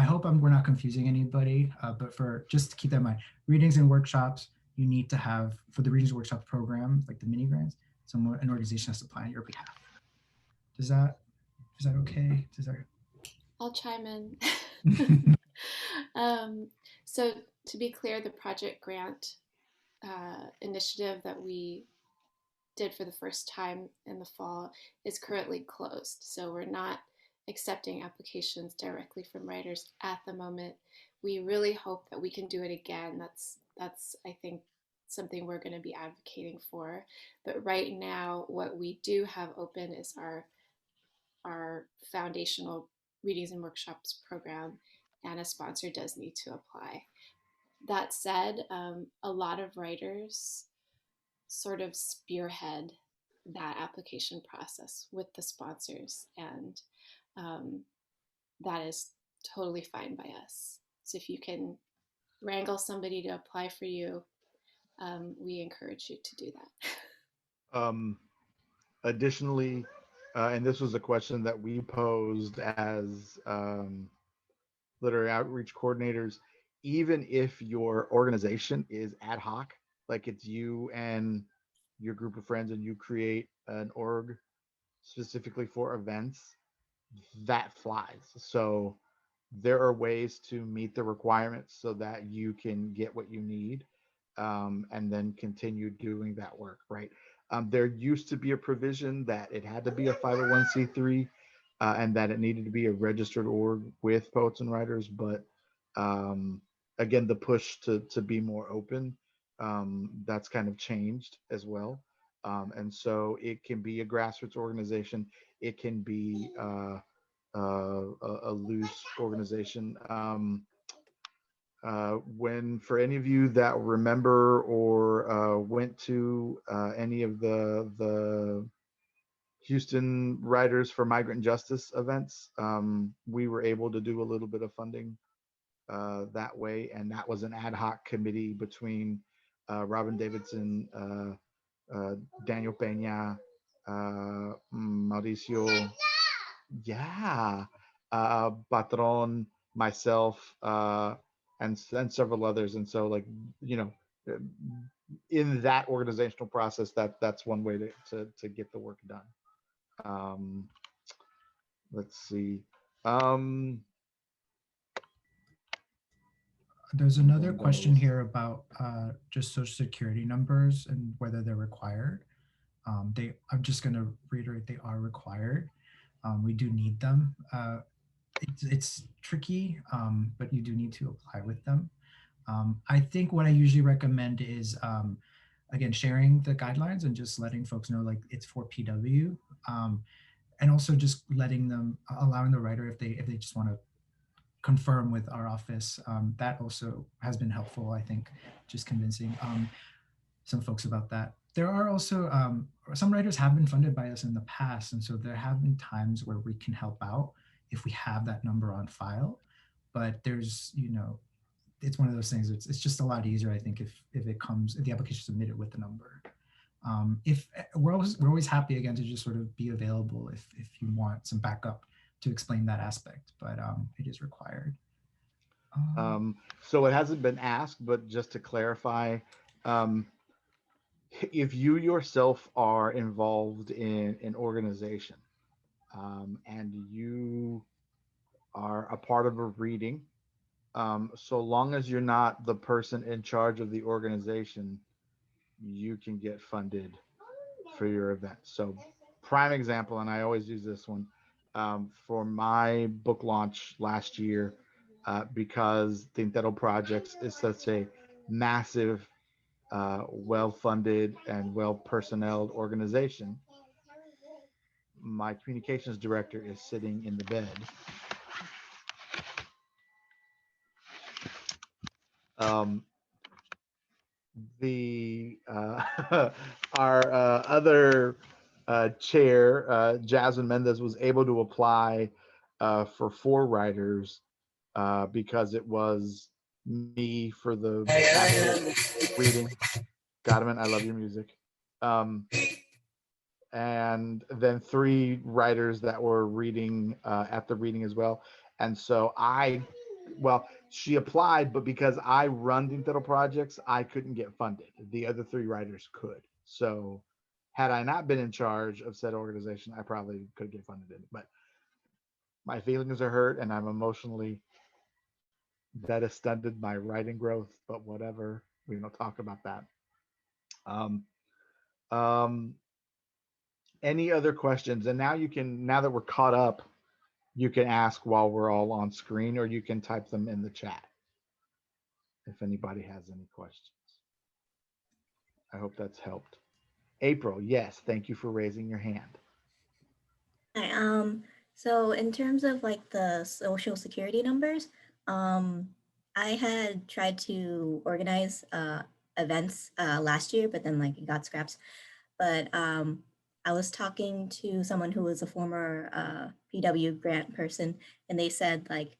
hope we're not confusing anybody, but for just to keep that in mind, readings and workshops, you need to have, for the readings and workshops program, like the mini grants, an organization has to apply on your behalf. Does that is that okay? Does that I'll chime in. um, so to be clear, the project grant initiative that we did for the first time in the fall is currently closed. So we're not accepting applications directly from writers at the moment. We really hope that we can do it again. That's I think something we're going to be advocating for. But right now, what we do have open is our foundational readings and workshops program, and a sponsor does need to apply. That said, a lot of writers sort of spearhead that application process with the sponsors, and um, that is totally fine by us. So if you can wrangle somebody to apply for you, we encourage you to do that. Um, Additionally, and this was a question that we posed as literary outreach coordinators, even if your organization is ad hoc, like it's you and your group of friends and you create an org specifically for events, that flies. So there are ways to meet the requirements so that you can get what you need, and then continue doing that work, right? There used to be a provision that it had to be a 501c3, and that it needed to be a registered org with poets and writers. But um, again, the push to be more open, that's kind of changed as well. And so it can be a grassroots organization. It can be a loose organization. When for any of you that remember or went to any of the Houston Writers for Migrant Justice events, we were able to do a little bit of funding that way, and that was an ad hoc committee between Robin Davidson, uh, Daniel Peña, Mauricio, yeah, Patron, myself, and several others. And so, like, you know, uh, in that organizational process, that's one way to get the work done. Um, let's see. Um, There's another going down the question list. here about just social security numbers and whether they're required. I'm just going to reiterate, they are required. We do need them. It's tricky, but you do need to apply with them. I think what I usually recommend is, again, sharing the guidelines and just letting folks know like it's for PW, and also just letting them, allowing the writer if they just want to confirm with our office. That also has been helpful, I think, just convincing some folks about that. There are also some writers have been funded by us in the past, and so there have been times where we can help out if we have that number on file. But there's, it's one of those things. It's just a lot easier, I think, if it comes, if the application is submitted with the number. If we're always happy again to just sort of be available if you want some backup to explain that aspect, but it is required. So it hasn't been asked, but just to clarify, um, if you yourself are involved in an organization, and you are a part of a reading, so long as you're not the person in charge of the organization, you can get funded for your event. So, prime example, and I always use this one, for my book launch last year, because the Untitled Projects is such a massive, well-funded, and well-personneled organization. My communications director is sitting in the bed. Um, the our other chair, Jasmine Mendez, was able to apply for 4 writers because it was me for the actual reading. Godman, I love your music. And then 3 writers that were reading at the reading as well. And so well, she applied, but because I run the Entitled Projects, I couldn't get funded. The other 3 writers could. So Had I not been in charge of said organization, I probably could get funded in it. But my feelings are hurt, and I'm emotionally that has stunted my writing growth. But whatever, we don't talk about that. Um, um, any other questions? And now you can, now that we're caught up, you can ask while we're all on screen, or you can type them in the chat if anybody has any questions. I hope that's helped. April, yes, thank you for raising your hand. Hi, so in terms of like the social security numbers, I had tried to organize events last year, but then like it got scrapped. But I was talking to someone who was a former PW grant person, and they said like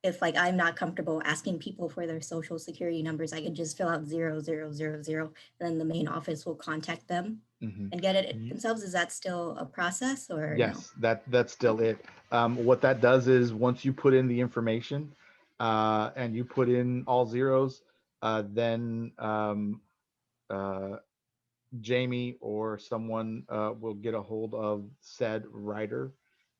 if like I'm not comfortable asking people for their social security numbers, I could just fill out 0000, and then the main office will contact them and get it themselves. Is that still a process or no? Yes, that's still it. What that does is once you put in the information and you put in all zeros, then Jamie or someone will get a hold of said writer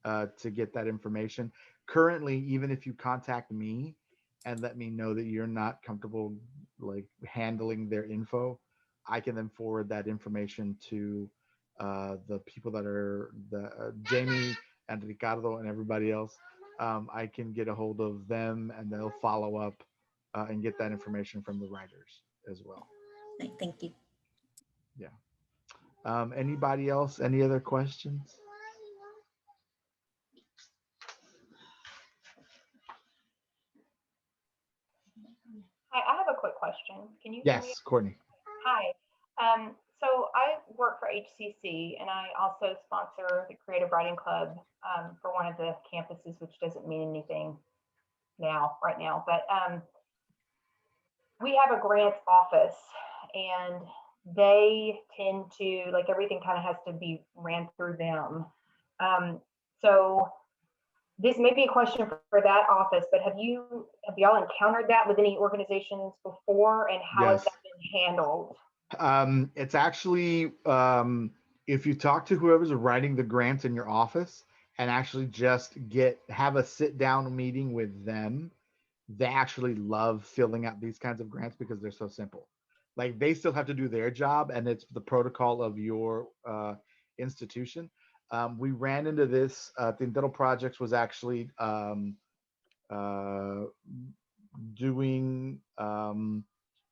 to get that information. Currently, even if you contact me and let me know that you're not comfortable like handling their info, I can then forward that information to the people that are the Jamie and Ricardo and everybody else. I can get a hold of them and they'll follow up and get that information from the writers as well. Thank you. Yeah. Anybody else? Any other questions? Hi, I have a quick question. Can you hear me? Yes, Courtney. Hi. So I work for HCC and I also sponsor the Creative Writing Club for one of the campuses, which doesn't mean anything right now, but we have a grants office and they tend to, like everything kind of has to be ran through them. So this may be a question for that office, but have y'all encountered that with any organizations before, and how has that been handled? It's actually if you talk to whoever's writing the grants in your office and actually just have a sit down meeting with them, they actually love filling out these kinds of grants because they're so simple. Like they still have to do their job, and it's the protocol of your institution. We ran into this. The Untitled Projects was actually doing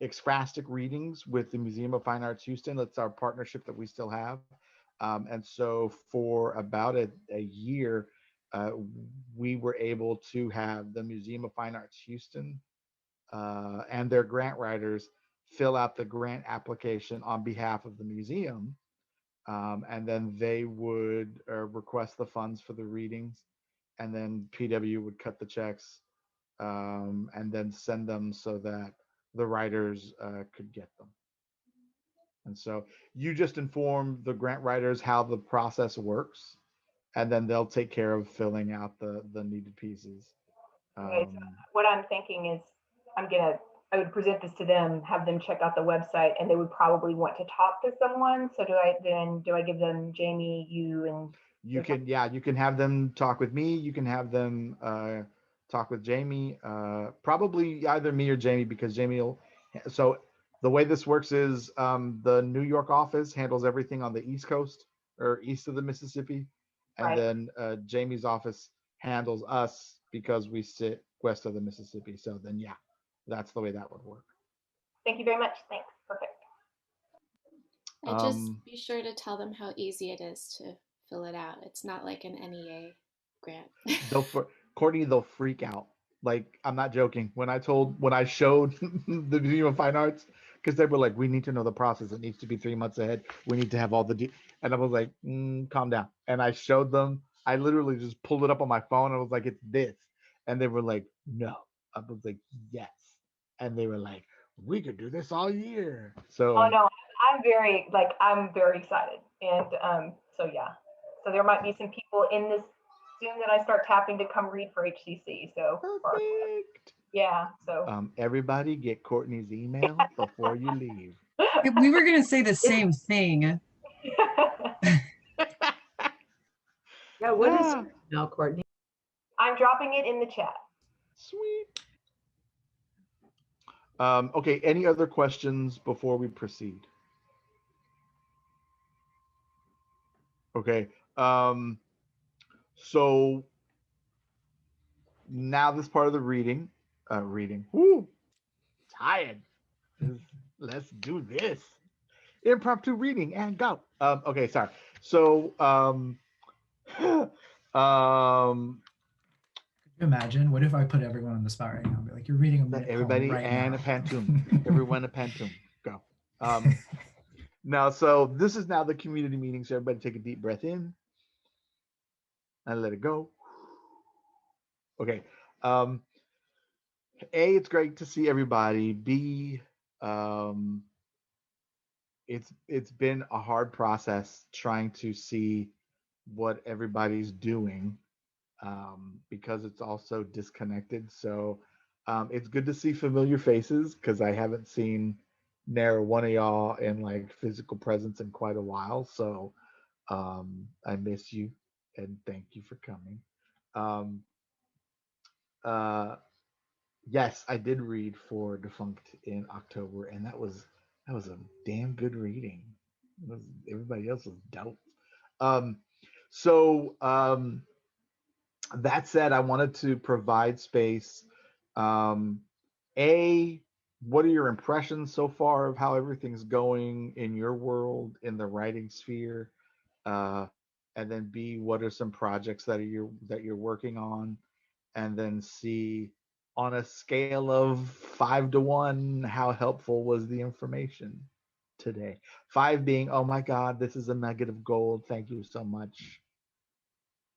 ekphrastic readings with the Museum of Fine Arts Houston. That's our partnership that we still have. And so for about a year, we were able to have the Museum of Fine Arts Houston and their grant writers fill out the grant application on behalf of the museum. And then they would request the funds for the readings, and then PW would cut the checks and then send them so that the writers could get them. And so you just inform the grant writers how the process works, and then they'll take care of filling out the needed pieces. Okay, so what I'm thinking is I would present this to them, have them check out the website, and they would probably want to talk to someone. So do I give them Jamie, you, and you can have them talk with me. You can have them talk with Jamie, probably either me or Jamie, because Jamie will. So the way this works is the New York office handles everything on the East Coast or east of the Mississippi, and right. then Jamie's office handles us because we sit west of the Mississippi. So then, yeah, that's the way that would work. Thank you very much. Thanks. Perfect. I just be sure to tell them how easy it is to fill it out. It's not like an NEA grant. Courtney, they'll freak out. Like, I'm not joking. When I showed the Museum of Fine Arts, because they were like, we need to know the process. It needs to be 3 months ahead. We need to have all the and I was like, calm down. And I showed them. I literally just pulled it up on my phone. And I was like, it's this. And they were like, no. I was like, yes. And they were like, we could do this all year. So. Oh no, I'm very excited. And so yeah. So there might be some people in this soon that I start tapping to come read for HCC. So perfect. Yeah. So everybody get Courtney's email before you leave. We were going to say the same thing. Yeah, what is Ah, now, Courtney? I'm dropping it in the chat. sweet. Okay, any other questions before we proceed? Okay. So now this part of the reading. Woo, tired. Let's do this. Impromptu reading and go. Okay, sorry. So um Could you imagine? What if I put everyone on the spot right now? I'd be like, you're reading a minute poem everybody right and now. a pantoum. Everyone a pantoum. Go. Now, so this is now the community meeting. So everybody take a deep breath in and let it go. Okay. A, it's great to see everybody. B, um, it's been a hard process trying to see what everybody's doing because it's also disconnected. So it's good to see familiar faces because I haven't seen near one of y'all in like physical presence in quite a while. So I miss you and thank you for coming. Um, uh, yes, I did read for Defunct in October, and that was a damn good reading. Everybody else was dope. Um, so that said, I wanted to provide space. Um, a, what are your impressions so far of how everything's going in your world in the writing sphere? Uh, and then B, what are some projects that you're working on? And then C, on a scale of 5 to 1, how helpful was the information today? 5 being, oh my God, this is a nugget of gold. Thank you so much.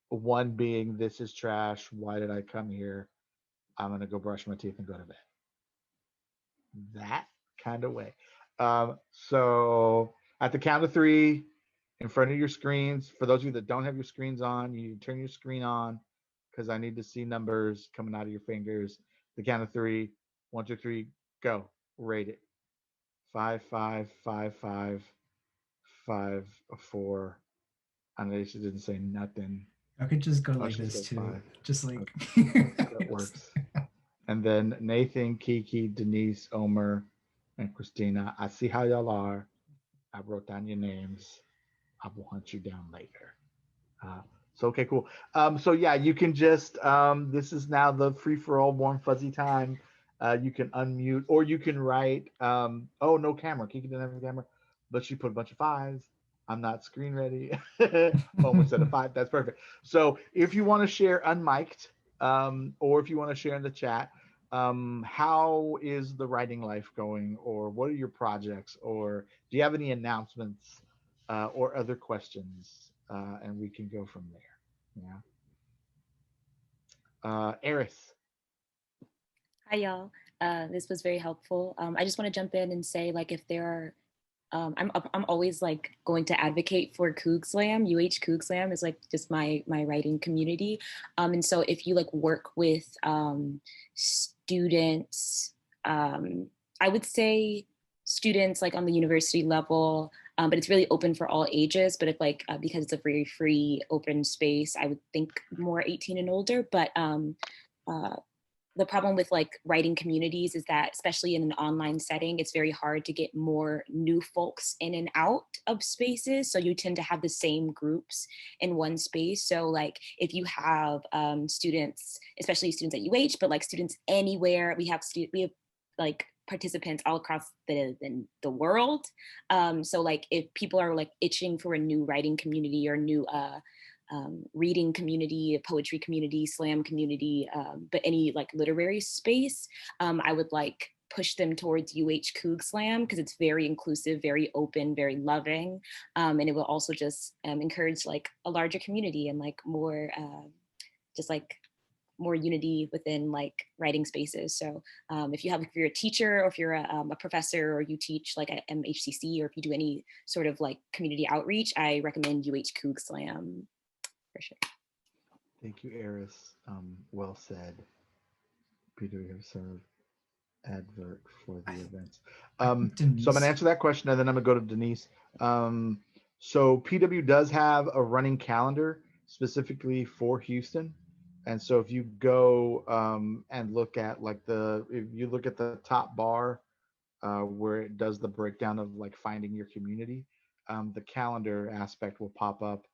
1 being, this is trash. Why did I come here? I'm gonna go brush my teeth and go to bed. That kind of way. So at the count of 3, in front of your screens, for those of you that don't have your screens on, you turn your screen on because I need to see numbers coming out of your fingers. The count of 3, 1, 2, 3, go. Rate it. 5, 5, 5, 5, 5, 4. I know she didn't say nothing. I could just go Oh, like she this said too. 5. Just like That works. And then Nathan, Kiki, Denise, Omer, and Christina. I see how y'all are. I wrote down your names. I will hunt you down later. So okay, cool. So yeah, you can just this is now the free for all warm fuzzy time. You can unmute or you can write. Oh, no camera. Kiki didn't have a camera, but she put a bunch of 5s. I'm not screen ready. Almost said a 5. That's perfect. So if you want to share unmiked, or if you want to share in the chat, how is the writing life going, or what are your projects, or do you have any announcements or other questions? And we can go from there. Yeah. Eris. Hi, y'all. This was very helpful. I just want to jump in and say, like, if there are, I'm always like going to advocate for Coog Slam. Coog Slam is like just my writing community, and so if you like work with students, I would say students like on the university level. But it's really open for all ages. But if like because it's a very free, open space, I would think more 18 and older. But uh, the problem with like writing communities is that especially in an online setting, it's very hard to get more new folks in and out of spaces. So you tend to have the same groups in one space. So like if you have students, especially students at UH, but like students anywhere, we have like participants all across the world. So like if people are like itching for a new writing community or new reading community, poetry community, slam community, but any like literary space, I would like push them towards Coog Slam because it's very inclusive, very open, very loving, and it will also just encourage like a larger community and like more, just like more unity within like writing spaces. So if you're a teacher or if you're a professor or you teach like at MHCC or if you do any sort of like community outreach, I recommend Coog Slam. For sure. Thank you, Eris. Well said. Peter, you have served advert for the events. So I'm going to answer that question and then I'm going to go to Denise. So PW does have a running calendar specifically for Houston. And so if you go and look at like if you look at the top bar where it does the breakdown of like finding your community, the calendar aspect will pop up,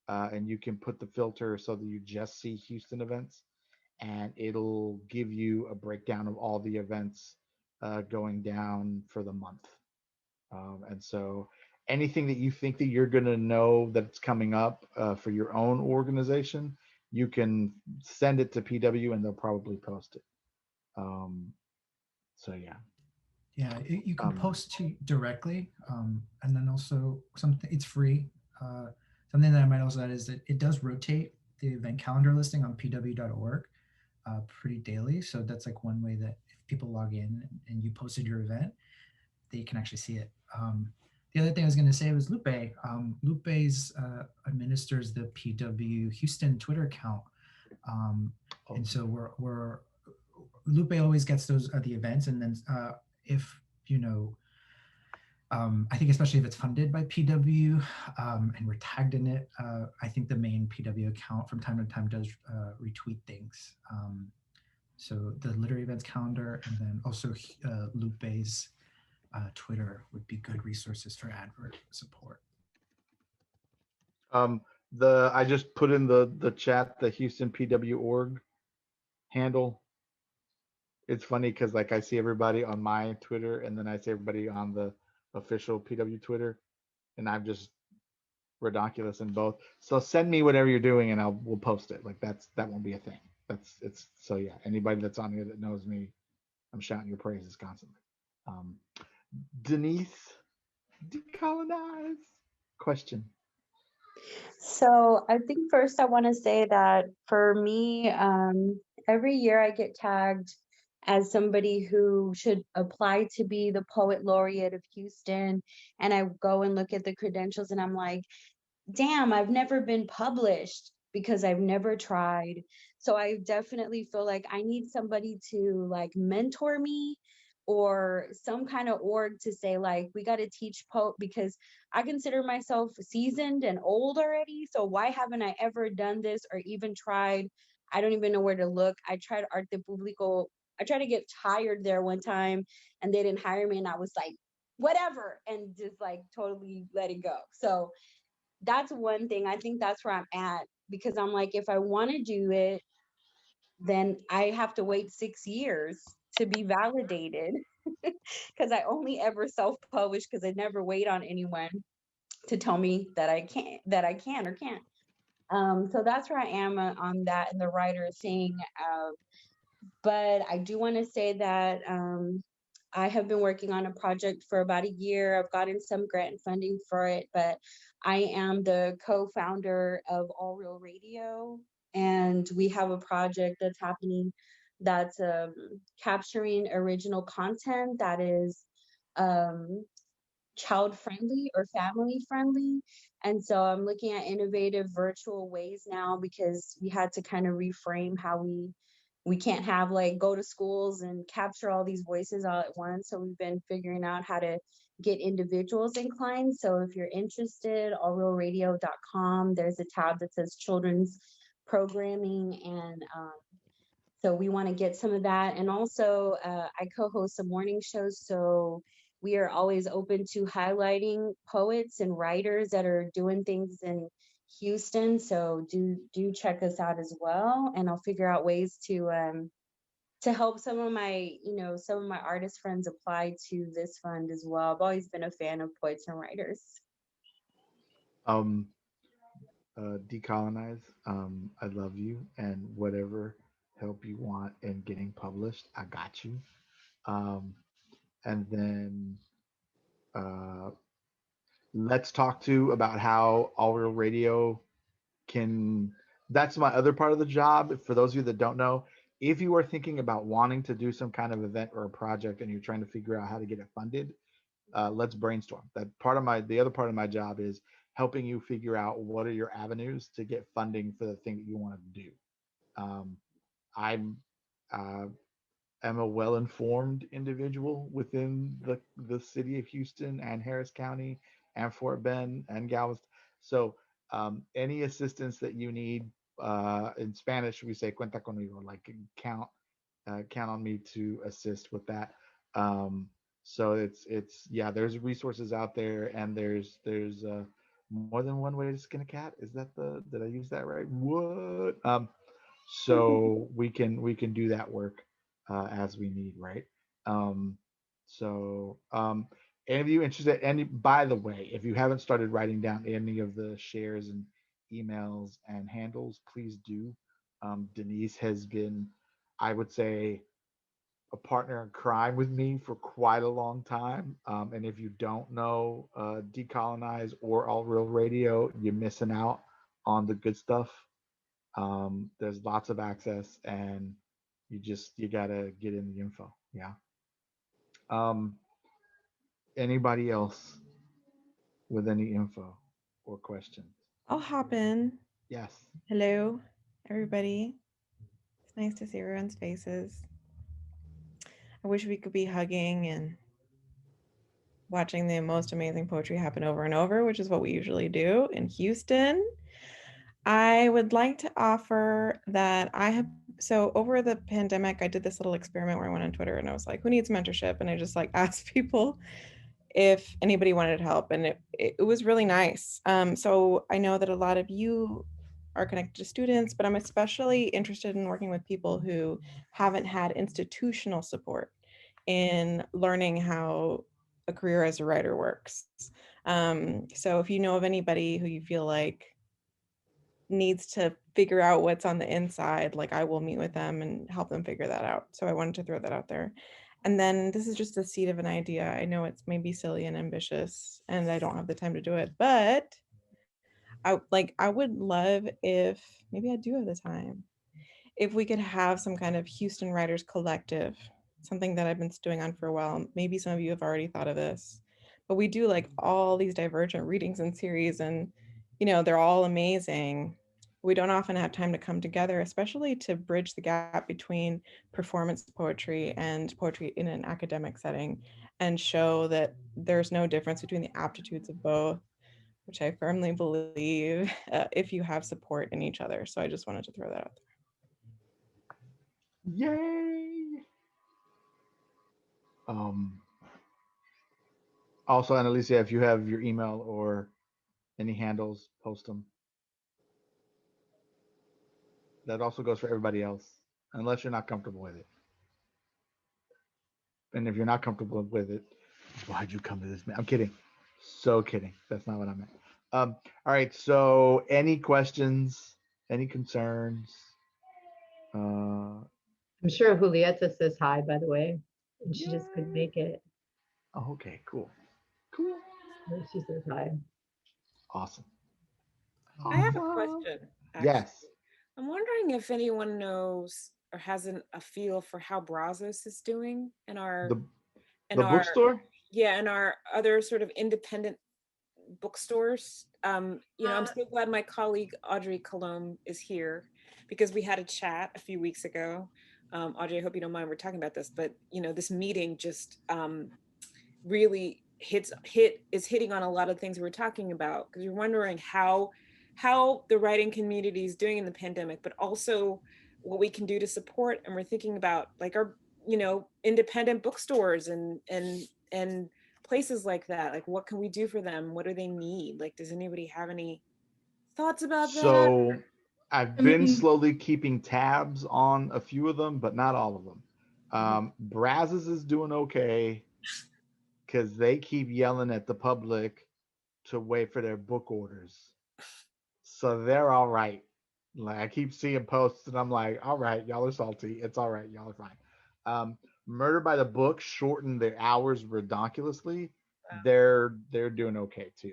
and you can put the filter so that you just see Houston events, and it'll give you a breakdown of all the events going down for the month. And so anything that you think that you're going to know that's coming up for your own organization, you can send it to PW and they'll probably post it. Um, so yeah. Yeah, you can Um, post to directly, and then also something. It's free. Something that I might also add is that it does rotate the event calendar listing on pw.org pretty daily. So that's like one way that if people log in and you posted your event, they can actually see it. The other thing I was going to say was Lupe. Lupe's administers the PW Houston Twitter account, and so we're Lupe always gets those the events, and then if you know, I think especially if it's funded by PW and we're tagged in it, I think the main PW account from time to time does retweet things. So the literary events calendar, and then also Lupe's Twitter would be good resources for advert support. um, I just put in the chat the Houston PW org handle. It's funny because like I see everybody on my Twitter and then I see everybody on the official PW Twitter, and I'm just redonkulous in both. So send me whatever you're doing and we'll post it. Like that won't be a thing. It's so yeah. Anybody that's on here that knows me, I'm shouting your praises constantly. Um, Denise, decolonize. Question. So I think first I want to say that for me, every year I get tagged as somebody who should apply to be the poet laureate of Houston. And I go and look at the credentials and I'm like, damn, I've never been published because I've never tried. So I definitely feel like I need somebody to like mentor me or some kind of org to say like we got to teach because I consider myself seasoned and old already. So why haven't I ever done this or even tried? I don't even know where to look. I tried Arte Público. I tried to get hired there one time and they didn't hire me and I was like, whatever, and just like totally let it go. So that's one thing. I think that's where I'm at because I'm like, if I want to do it, then I have to wait 6 years to be validated because I only ever self-publish because I never wait on anyone to tell me that I can or can't. So that's where I am on that and the writer thing. But I do want to say that I have been working on a project for about a year. I've gotten some grant funding for it, but I am the co-founder of All Real Radio, and we have a project that's happening that's capturing original content that is um, child friendly or family friendly. And so I'm looking at innovative virtual ways now because we had to kind of reframe how we can't have like go to schools and capture all these voices all at once. So we've been figuring out how to get individuals inclined. So if you're interested, allrealradio.com, there's a tab that says children's programming, and so we want to get some of that. And also, I co-host some morning shows. So we are always open to highlighting poets and writers that are doing things in Houston. So do check us out as well. And I'll figure out ways to help some of my artist friends apply to this fund as well. I've always been a fan of poets and writers. Um, decolonize. I love you, and whatever help you want in getting published, I got you. Um, and then uh, let's talk to about how All Real Radio can. That's my other part of the job. For those of you that don't know, if you are thinking about wanting to do some kind of event or a project and you're trying to figure out how to get it funded, let's brainstorm. The other part of my job is helping you figure out what are your avenues to get funding for the thing that you want to do. Um, I'm uh, am a well-informed individual within the city of Houston and Harris County and Fort Bend and Galveston. So any assistance that you need, in Spanish we say cuenta conmigo, like count on me to assist with that. Um, so it's yeah, there's resources out there, and there's more than one way to skin a cat. Is that the did I use that right? What? So we can do that work as we need, right? Um, so any of you interested? And by the way, if you haven't started writing down any of the shares and emails and handles, please do. Denise has been, I would say, a partner in crime with me for quite a long time. And if you don't know Decolonize or All Real Radio, you're missing out on the good stuff. There's lots of access, and you gotta get in the info. Yeah. Um, Anybody else with any info or questions? I'll hop in. Yes. Hello, everybody. It's nice to see everyone's faces. I wish we could be hugging and watching the most amazing poetry happen over and over, which is what we usually do in Houston. I would like to offer that so over the pandemic, I did this little experiment where I went on Twitter and I was like, who needs mentorship? And I just like asked people if anybody wanted help. And it was really nice. So I know that a lot of you are connected to students, but I'm especially interested in working with people who haven't had institutional support in learning how a career as a writer works. So if you know of anybody who you feel like needs to figure out what's on the inside, like I will meet with them and help them figure that out. So I wanted to throw that out there. And then this is just the seed of an idea. I know it's maybe silly and ambitious and I don't have the time to do it, but I would love if maybe I do have the time. If we could have some kind of Houston Writers Collective, something that I've been stewing on for a while. Maybe some of you have already thought of this, but we do like all these divergent readings and series, and they're all amazing. We don't often have time to come together, especially to bridge the gap between performance poetry and poetry in an academic setting, and show that there's no difference between the aptitudes of both, which I firmly believe if you have support in each other. So I just wanted to throw that out there. Yay. Um, Also, Annalisa, if you have your email or any handles, post them. That also goes for everybody else, unless you're not comfortable with it. And if you're not comfortable with it, why'd you come to this? I'm kidding. So kidding. That's not what I meant. All right. So, any questions? Any concerns? I'm sure Julieta says hi, by the way, and she just couldn't make it. Oh, okay. Cool. Cool. She says hi. Awesome. I have a question. Actually. Yes. I'm wondering if anyone knows or has a feel for how Brazos is doing in our bookstore. Yeah, in our other sort of independent bookstores. I'm so glad my colleague Audrey Colombe is here, because we had a chat a few weeks ago. Audrey, I hope you don't mind we're talking about this, but this meeting just really is hitting on a lot of things we were talking about, because you're wondering how the writing community is doing in the pandemic, but also what we can do to support. And we're thinking about like our independent bookstores and places like that. Like, what can we do for them? What do they need? Like, does anybody have any thoughts about that? So I've been slowly keeping tabs on a few of them, but not all of them. Brazos is doing okay because they keep yelling at the public to wait for their book orders. So they're all right. Like, I keep seeing posts and I'm like, all right, y'all are salty. It's all right. Y'all are fine. Murder by the Book shortened their hours ridiculously. Wow. They're doing okay too.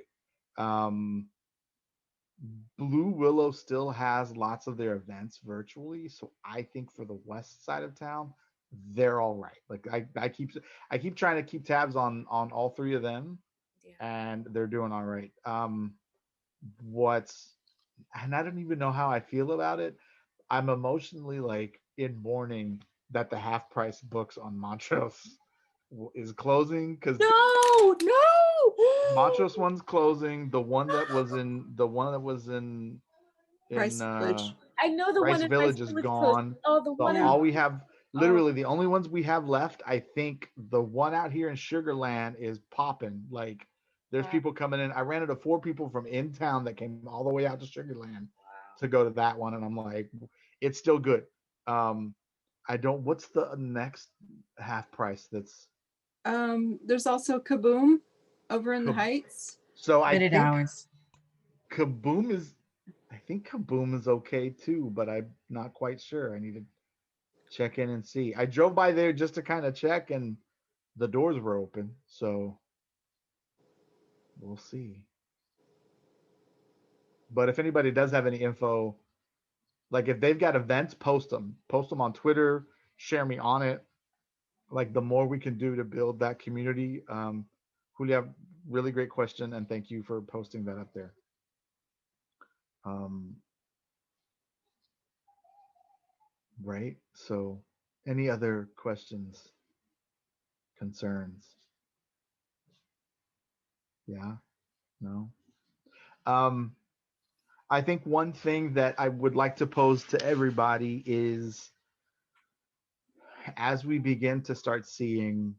Blue Willow still has lots of their events virtually, so I think for the west side of town, they're all right. Like I keep trying to keep tabs on all three of them, and they're doing all right. And I don't even know how I feel about it. I'm emotionally like in mourning that the half price books on Montrose is closing because No, no. Montrose one's closing. The one that was in Rice Village. I know the one Rice in Rice Village is Village closed. gone. Oh, the So one in all we have, oh. literally the only ones we have left, I think the one out here in Sugarland is popping. Like there's Wow. people coming in. I ran into 4 people from in town that came all the way out to Sugarland to go to that one, and I'm like, it's still good. I don't. What's the next half price? That's There's also Kaboom over in the Kab- Heights. so I Limited think hours. Kaboom is. I think Kaboom is okay too, but I'm not quite sure. I need to check in and see. I drove by there just to kind of check, and the doors were open, so we'll see. But if anybody does have any info, like if they've got events, post them on Twitter, share me on it. Like the more we can do to build that community. Julia, really great question, and thank you for posting that up there. Right. So, any other questions, concerns? Yeah. No. I think one thing that I would like to pose to everybody is as we begin to start seeing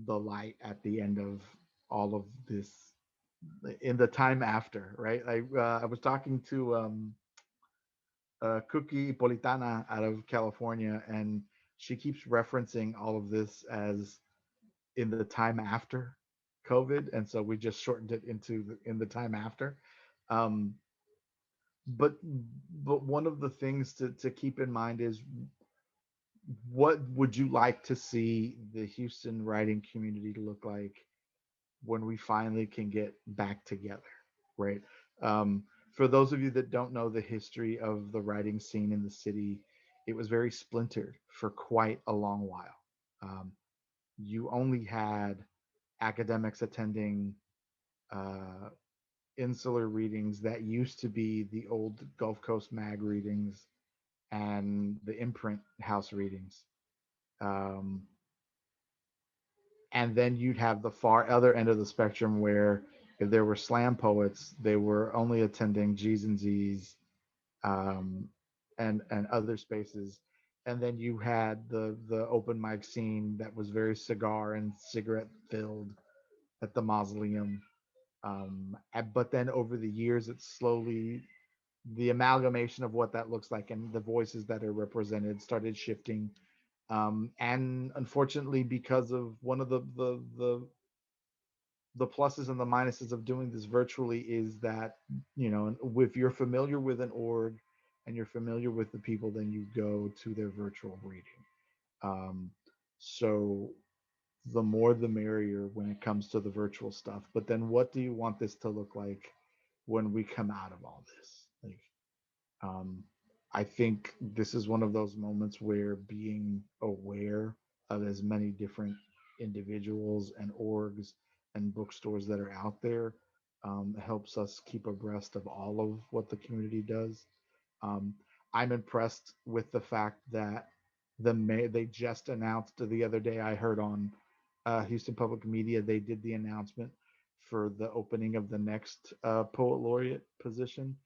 the light at the end of all of this in the time after, right? I was talking to Cookie Politana out of California, and she keeps referencing all of this as in the time after COVID, and so we just shortened it into in the time after. Um, but one of the things to keep in mind is what would you like to see the Houston writing community look like when we finally can get back together, right? For those of you that don't know the history of the writing scene in the city, it was very splintered for quite a long while. You only had academics attending insular readings that used to be the old Gulf Coast Mag readings and the imprint house readings. And then you'd have the far other end of the spectrum where if there were slam poets, they were only attending G's and Z's and other spaces. And then you had the open mic scene that was very cigar and cigarette filled at the Mausoleum. But then over the years, it's slowly the amalgamation of what that looks like and the voices that are represented started shifting. And unfortunately, because of one of the pluses and the minuses of doing this virtually is that, you know, if you're familiar with an org and you're familiar with the people, then you go to their virtual reading. So the more the merrier when it comes to the virtual stuff. But then what do you want this to look like when we come out of all this? Like, I think this is one of those moments where being aware of as many different individuals and orgs and bookstores that are out there helps us keep abreast of all of what the community does. Um, I'm impressed with the fact that they just announced the other day. I heard on Houston Public Media they did the announcement for the opening of the next poet laureate position,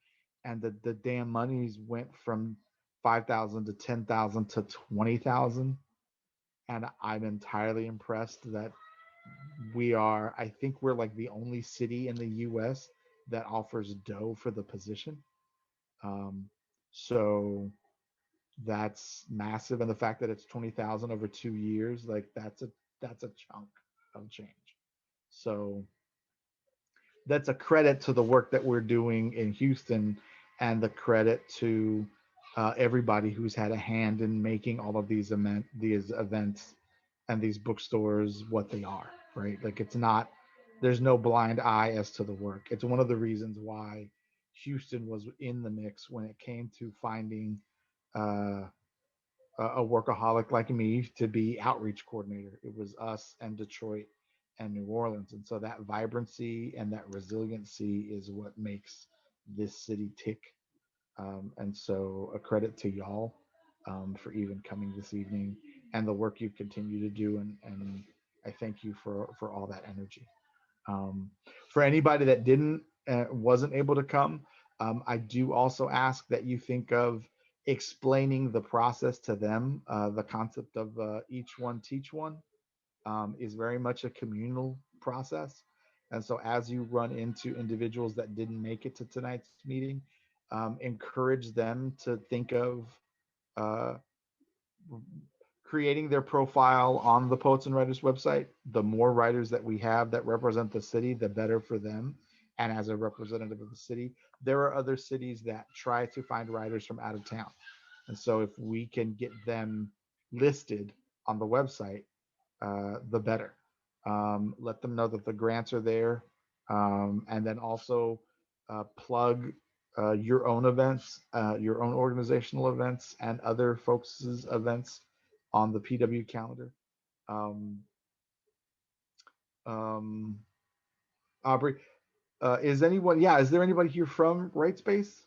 and the damn monies went from 5,000 to 10,000 to 20,000, and I'm entirely impressed that we are. I think we're like the only city in the U.S. that offers dough for the position. Um, so that's massive, and the fact that it's 20,000 over 2 years, like that's a chunk of change. So that's a credit to the work that we're doing in Houston, and the credit to everybody who's had a hand in making all of these events and these bookstores what they are. Right? Like it's not. There's no blind eye as to the work. It's one of the reasons why Houston was in the mix when it came to finding uh, a workaholic like me to be outreach coordinator. It was us and Detroit and New Orleans. And so that vibrancy and that resiliency is what makes this city tick. And so a credit to y'all for even coming this evening and the work you continue to do. And I thank you for all that energy. Um, for anybody that wasn't able to come, I do also ask that you think of explaining the process to them. The concept of each one teach one is very much a communal process. And so as you run into individuals that didn't make it to tonight's meeting, encourage them to think of uh, creating their profile on the Poets and Writers website. The more writers that we have that represent the city, the better for them. And as a representative of the city, there are other cities that try to find writers from out of town. And so if we can get them listed on the website, the better. Let them know that the grants are there. And then also plug your own events, your own organizational events, and other folks' events on the PW calendar. Um, um, Aubrey, is anyone, yeah, is there anybody here from Right Space?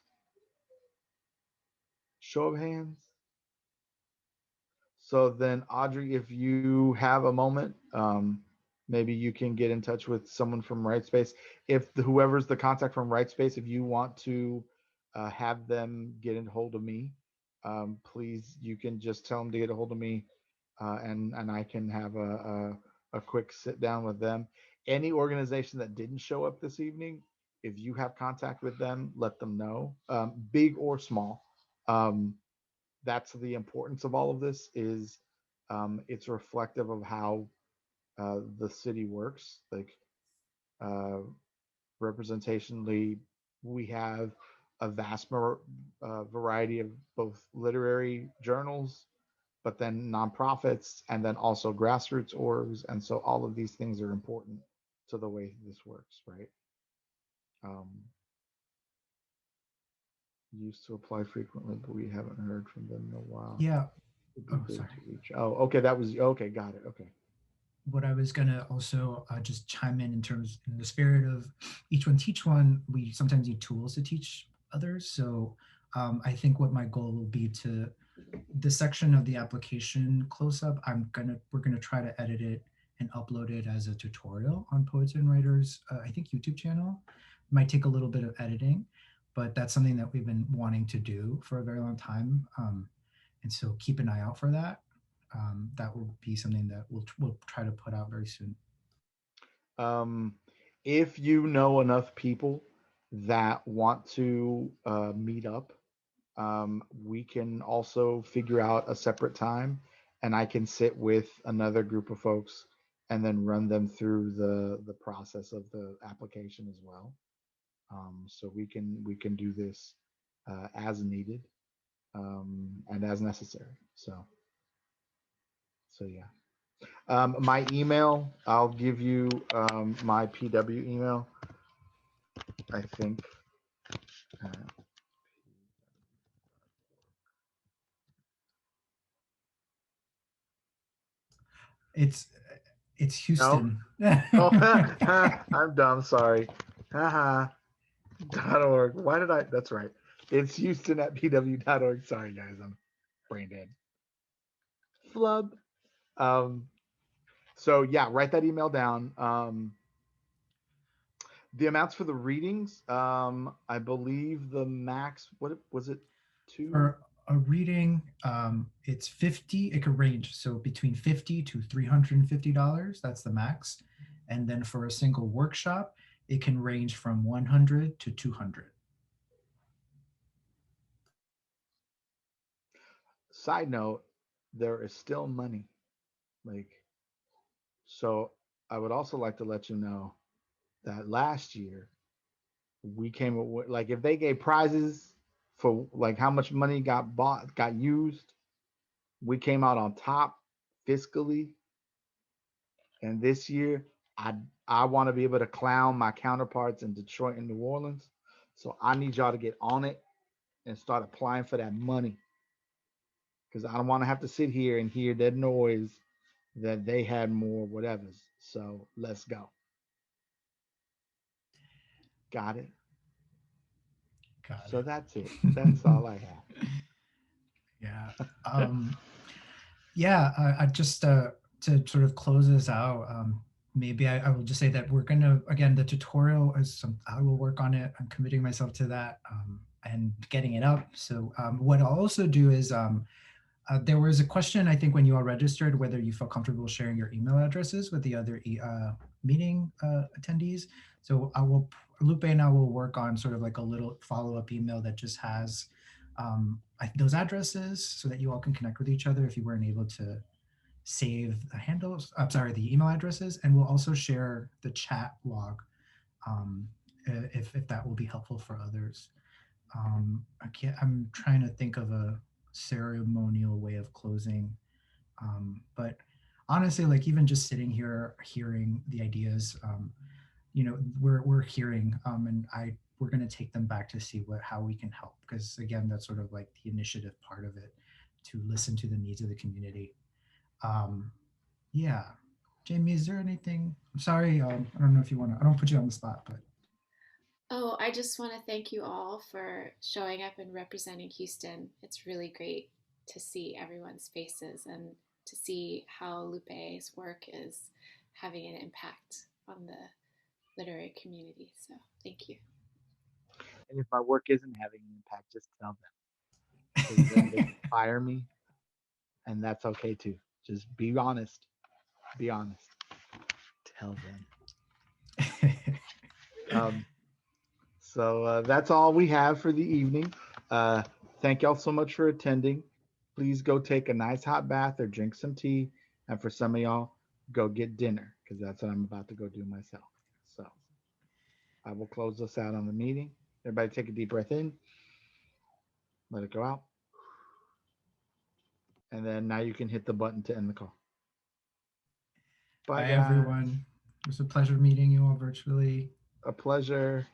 Show of hands. So then, Audrey, if you have a moment, maybe you can get in touch with someone from Right Space. If whoever's the contact from Right Space, if you want to have them get in hold of me, please, you can just tell them to get a hold of me, and I can have a quick sit down with them. Any organization that didn't show up this evening, if you have contact with them, let them know, big or small. That's the importance of all of this is it's reflective of how the city works. Like uh, representationally, we have a vast variety of both literary journals, but then nonprofits, and then also grassroots orgs. And so all of these things are important to the way this works, right? Um, used to apply frequently, but we haven't heard from them in a while. Yeah. It'd be Oh, good sorry. to reach. Oh, okay. That was okay. Got it. Okay. What I was going to also just chime in terms in the spirit of each one teach one, we sometimes need tools to teach others. So I think what my goal will be to the section of the application close up, we're gonna try to edit it and upload it as a tutorial on Poets and Writers, I think YouTube channel. Might take a little bit of editing, but that's something that we've been wanting to do for a very long time. And so keep an eye out for that. That will be something that we'll try to put out very soon. If you know enough people that want to meet up, we can also figure out a separate time, and I can sit with another group of folks and then run them through the process of the application as well. So we can do this as needed and as necessary. So yeah. My email, I'll give you my PW email. I think. Uh, It's no. Houston. Oh, I'm dumb. Sorry. Haha. .org. Why did I? That's right. It's Houston at pw.org. Sorry, guys. I'm brain dead. Flub. Um, so yeah, write that email down. The amounts for the readings, I believe the max, what was it? Two? For a reading, it's 50. It could range so between $50 to $350. That's the max. And then for a single workshop, it can range from 100 to 200. Side note, there is still money. Like, so I would also like to let you know that last year we came up with, like, if they gave prizes for like how much money got used, we came out on top fiscally. And this year, I I want to be able to clown my counterparts in Detroit and New Orleans. So I need y'all to get on it and start applying for that money. Because I don't want to have to sit here and hear that noise that they had more whatevers. So let's go. Got it. Got So it. that's it. That's all I have. Yeah. Um, Yeah, I just to sort of close this out, maybe I will just say that we're gonna, again, the tutorial is some, I will work on it. I'm committing myself to that, and getting it up. So what I'll also do is there was a question, I think, when you all registered, whether you felt comfortable sharing your email addresses with the other meeting attendees. So Lupe and I will work on sort of like a little follow-up email that just has those addresses so that you all can connect with each other if you weren't able to save the handles, I'm sorry, the email addresses. And we'll also share the chat log if that will be helpful for others. I'm trying to think of a ceremonial way of closing. But honestly, like even just sitting here, hearing the ideas, we're hearing, and we're going to take them back to see how we can help. Because again, that's sort of like the initiative part of it, to listen to the needs of the community. Yeah. Jamie, is there anything? I'm sorry. I don't know if you want to, I don't put you on the spot, but. Oh, I just want to thank you all for showing up and representing Houston. It's really great to see everyone's faces and to see how Lupe's work is having an impact on the literary community. So thank you. And if my work isn't having an impact, just tell them. Because then they can fire me, and that's okay too. Just be honest. Be honest. Tell them. So that's all we have for the evening. Thank y'all so much for attending. Please go take a nice hot bath or drink some tea. And for some of y'all, go get dinner because that's what I'm about to go do myself. So I will close us out on the meeting. Everybody take a deep breath in. Let it go out. And then now you can hit the button to end the call. Bye, Bye guys. everyone. It was a pleasure meeting you all virtually. A pleasure.